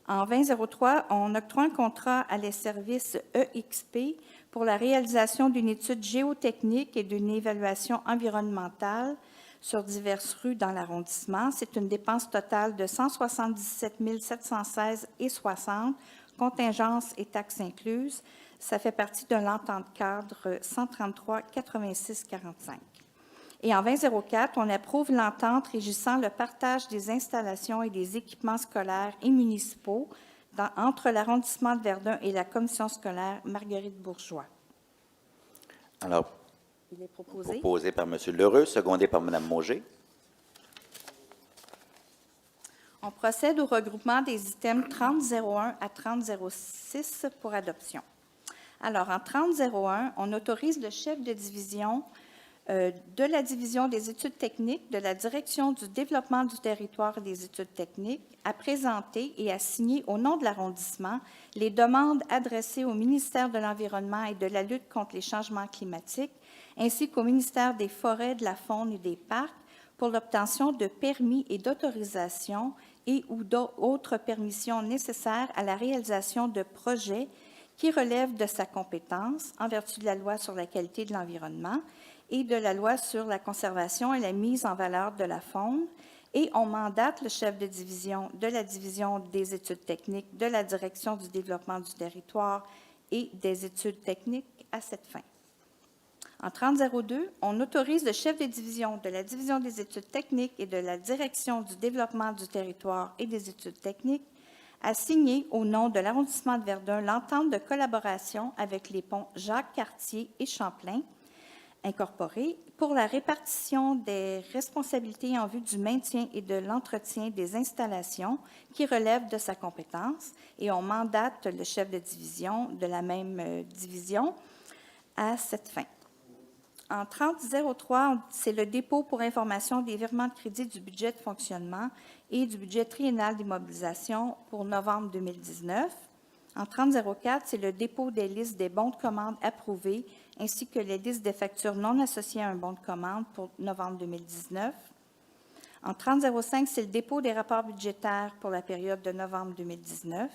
En 2003, on octroie un contrat à les services EXP pour la réalisation d'une étude géotechnique et d'une évaluation environnementale sur diverses rues dans l'arrondissement. C'est une dépense totale de 177 716,60, contingences et taxes incluses. Ça fait partie de l'entente cadre 133-86-45. Et en 2004, on approuve l'entente régissant le partage des installations et des équipements scolaires et municipaux entre l'arrondissement de Verdun et la commission scolaire Marguerite-Bourgeois. Alors, il est proposé. Proposé par M. L'Heureux, secondé par Mme Mauger. On procède au regroupement des items 3001 à 3006 pour adoption. Alors, en 3001, on autorise le chef de division de la Division des études techniques de la Direction du développement du territoire et des études techniques à présenter et à signer au nom de l'arrondissement les demandes adressées au ministère de l'Environnement et de la lutte contre les changements climatiques, ainsi qu'au ministère des Forêts, de la Faune et des Parcs pour l'obtention de permis et d'autorisations et ou d'autres permissions nécessaires à la réalisation de projets qui relèvent de sa compétence en vertu de la Loi sur la qualité de l'environnement et de la Loi sur la conservation et la mise en valeur de la faune, et on mandate le chef de division de la Division des études techniques de la Direction du développement du territoire et des études techniques à cette fin. En 3002, on autorise le chef de division de la Division des études techniques et de la Direction du développement du territoire et des études techniques à signer au nom de l'arrondissement de Verdun l'entente de collaboration avec les ponts Jacques-Cartier et Champlain, incorporés, pour la répartition des responsabilités en vue du maintien et de l'entretien des installations qui relèvent de sa compétence, et on mandate le chef de division de la même division à cette fin. En 3003, c'est le dépôt pour information des virements de crédit du budget de fonctionnement et du budget triennal d'immobilisation pour novembre 2019. En 3004, c'est le dépôt des listes des bons de commande approuvés ainsi que les listes des factures non associées à un bon de commande pour novembre 2019. En 3005, c'est le dépôt des rapports budgétaires pour la période de novembre 2019.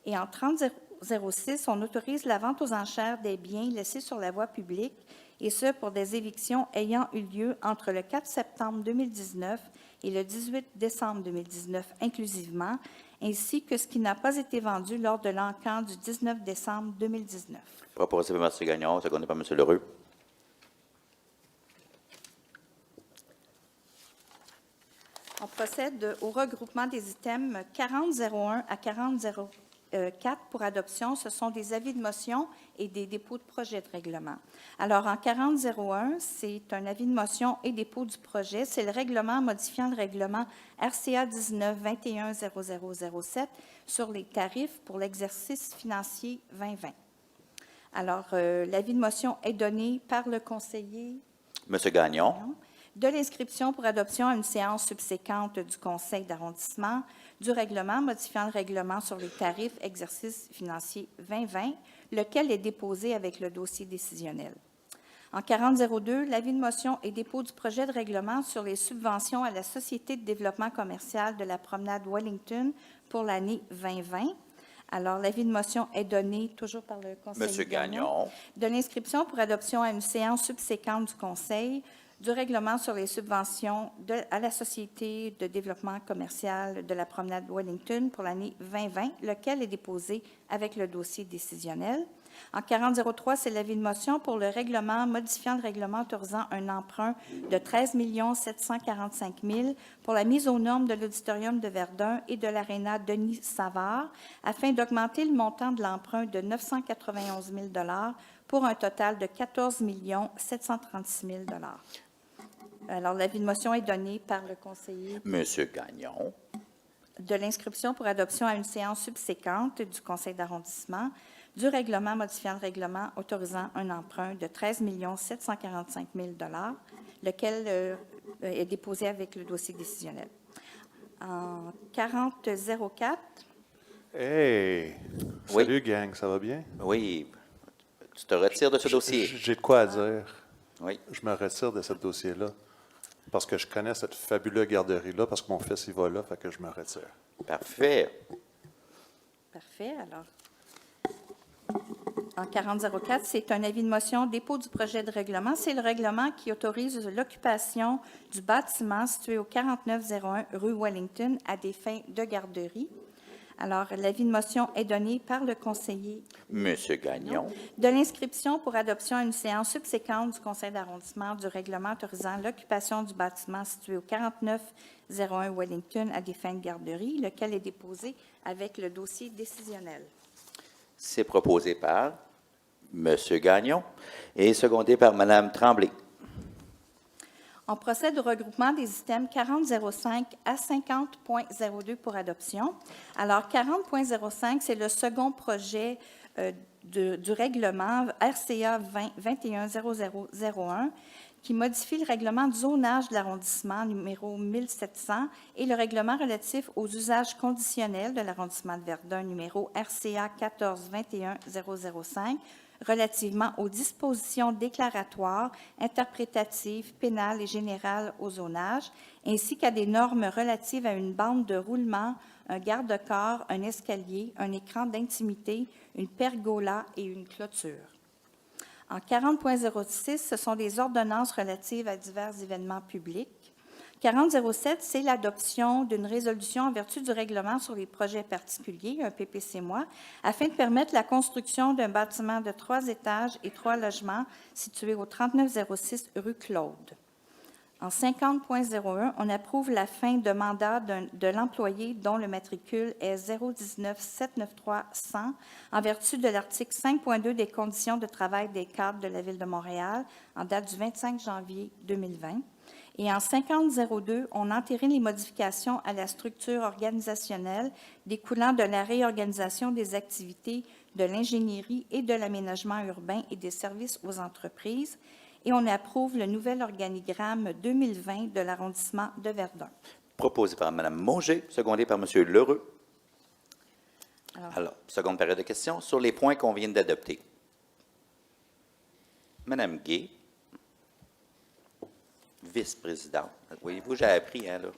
Et en 3006, on autorise la vente aux enchères des biens laissés sur la voie publique, et ce pour des évictions ayant eu lieu entre le 4 septembre 2019 et le 18 décembre 2019 inclusivement, ainsi que ce qui n'a pas été vendu lors de l'encan du 19 décembre 2019. Proposé par M. Gagnon, secondé par M. L'Heureux. On procède au regroupement des items 4001 à 4004 pour adoption. Ce sont des avis de motion et des dépôts de projet de règlement. Alors, en 4001, c'est un avis de motion et dépôt du projet. C'est le règlement modifiant le règlement RCA 19-21-0007 sur les tarifs pour l'exercice financier 2020. Alors, l'avis de motion est donné par le conseiller M. Gagnon. de l'inscription pour adoption à une séance subséquente du conseil d'arrondissement du règlement modifiant le règlement sur les tarifs exercice financier 2020, lequel est déposé avec le dossier décisionnel. En 4002, l'avis de motion et dépôt du projet de règlement sur les subventions à la Société de développement commercial de la promenade Wellington pour l'année 2020. Alors, l'avis de motion est donné, toujours par le conseiller Gagnon, de l'inscription pour adoption à une séance subséquente du conseil du règlement sur les subventions à la Société de développement commercial de la promenade Wellington pour l'année 2020, lequel est déposé avec le dossier décisionnel. En 4003, c'est l'avis de motion pour le règlement modifiant le règlement autorisant un emprunt de 13 745 000 pour la mise aux normes de l'Auditorium de Verdun et de l'Aréna Denis Savard, afin d'augmenter le montant de l'emprunt de 991 000 pour un total de 14 736 000 Alors, l'avis de motion est donné par le conseiller. M. Gagnon. de l'inscription pour adoption à une séance subséquente du conseil d'arrondissement du règlement modifiant le règlement autorisant un emprunt de 13 745 000 $, lequel est déposé avec le dossier décisionnel. En 4004. Hey! Oui. Salut, gang, ça va bien? Oui. Tu te retires de ce dossier. J'ai de quoi à dire. Oui. Je me retire de ce dossier-là parce que je connais cette fabuleuse garderie-là, parce que mon fils y va là, fait que je me retire. Parfait. Parfait. Alors, en 4004, c'est un avis de motion, dépôt du projet de règlement. C'est le règlement qui autorise l'occupation du bâtiment situé au 4901 rue Wellington à des fins de garderie. Alors, l'avis de motion est donné par le conseiller Monsieur Gagnon. de l'inscription pour adoption à une séance subséquente du conseil d'arrondissement du règlement autorisant l'occupation du bâtiment situé au 4901 Wellington à des fins de garderie, lequel est déposé avec le dossier décisionnel. C'est proposé par Monsieur Gagnon et secondé par Madame Tremblay. On procède au regroupement des items 40.05 à 50.02 pour adoption. Alors, 40.05, c'est le second projet du règlement RCA 210001 qui modifie le règlement de zonage de l'arrondissement numéro 1700 et le règlement relatif aux usages conditionnels de l'arrondissement de Verdun numéro RCA 14-21-005 relativement aux dispositions déclaratoires, interprétatives, pénales et générales au zonage, ainsi qu'à des normes relatives à une bande de roulement, un garde-corps, un escalier, un écran d'intimité, une pergola et une clôture. En 40.06, ce sont des ordonnances relatives à divers événements publics. 40.07, c'est l'adoption d'une résolution en vertu du règlement sur les projets particuliers, un PPC-MOI, afin de permettre la construction d'un bâtiment de 3 étages et 3 logements situé au 3906 rue Claude. En 50.01, on approuve la fin de mandat de l'employé dont le matricule est 019-793-100 en vertu de l'article 5.2 des conditions de travail des cadres de la Ville de Montréal en date du 25 janvier 2020. Et en 50.02, on entérine les modifications à la structure organisationnelle découlant de la réorganisation des activités de l'ingénierie et de l'aménagement urbain et des services aux entreprises. Et on approuve le nouvel organigramme 2020 de l'arrondissement de Verdun. Proposé par Mme Mauger, secondé par M. Lheureux. Alors, seconde période de questions sur les points qu'on vient d'adopter. Mme Gay, vice-présidente. Voyez-vous, j'ai appris, hein, là.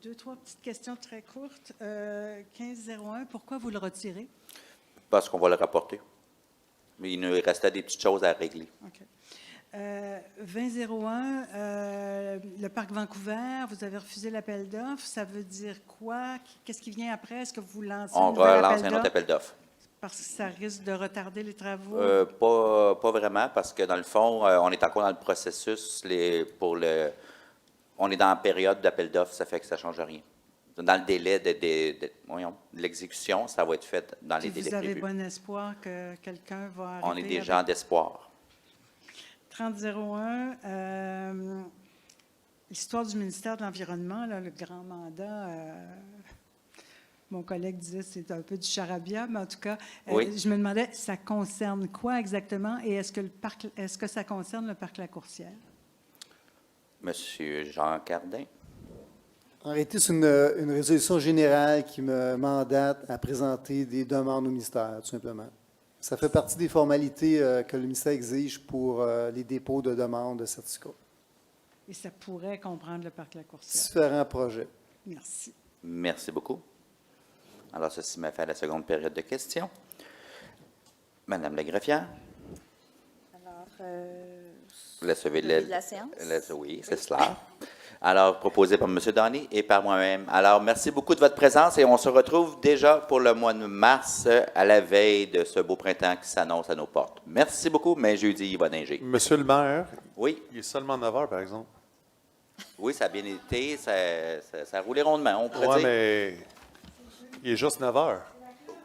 2-3 petites questions très courtes. 15.01, pourquoi vous le retirez? Parce qu'on va le rapporter. Mais il nous restait des petites choses à régler. OK. 20.01, le Parc Vancouver, vous avez refusé l'appel d'offres. Ça veut dire quoi? Qu'est-ce qui vient après? Est-ce que vous lancez On relance un autre appel d'offres. Parce que ça risque de retarder les travaux? Pas vraiment, parce que dans le fond, on est encore dans le processus. On est dans la période d'appel d'offres, ça fait que ça ne change rien. Dans le délai de l'exécution, ça va être fait dans les délais prévus. Vous avez bon espoir que quelqu'un va arriver? On est des gens d'espoir. 30.01, l'histoire du ministère de l'Environnement, là, le grand mandat, mon collègue disait que c'est un peu du charabia, mais en tout cas, oui. Je me demandais, ça concerne quoi exactement et est-ce que ça concerne le parc La Coursière? Monsieur Jean Cardin. En réalité, c'est une résolution générale qui me mandate à présenter des demandes au ministère, tout simplement. Ça fait partie des formalités que le ministère exige pour les dépôts de demandes de certificats. Et ça pourrait comprendre le parc La Coursière. Différents projets. Merci. Merci beaucoup. Alors, ceci m'a fait la seconde période de questions. Madame la greffière. Alors, Vous recevez de la séance? Oui, c'est cela. Alors, proposé par M. Donny et par moi-même. Alors, merci beaucoup de votre présence et on se retrouve déjà pour le mois de mars à la veille de ce beau printemps qui s'annonce à nos portes. Merci beaucoup, mais jeudi, il va neiger. Monsieur le maire, oui. Il est seulement 9 heures, par exemple. Oui, ça a bien été, ça a roulé rondement, on pourrait dire. Oui, mais il est juste 9 heures.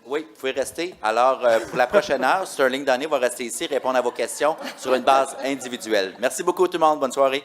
Oui, vous pouvez rester. Alors, pour la prochaine heure, Sterling Donny va rester ici, répondre à vos questions sur une base individuelle. Merci beaucoup tout le monde. Bonne soirée.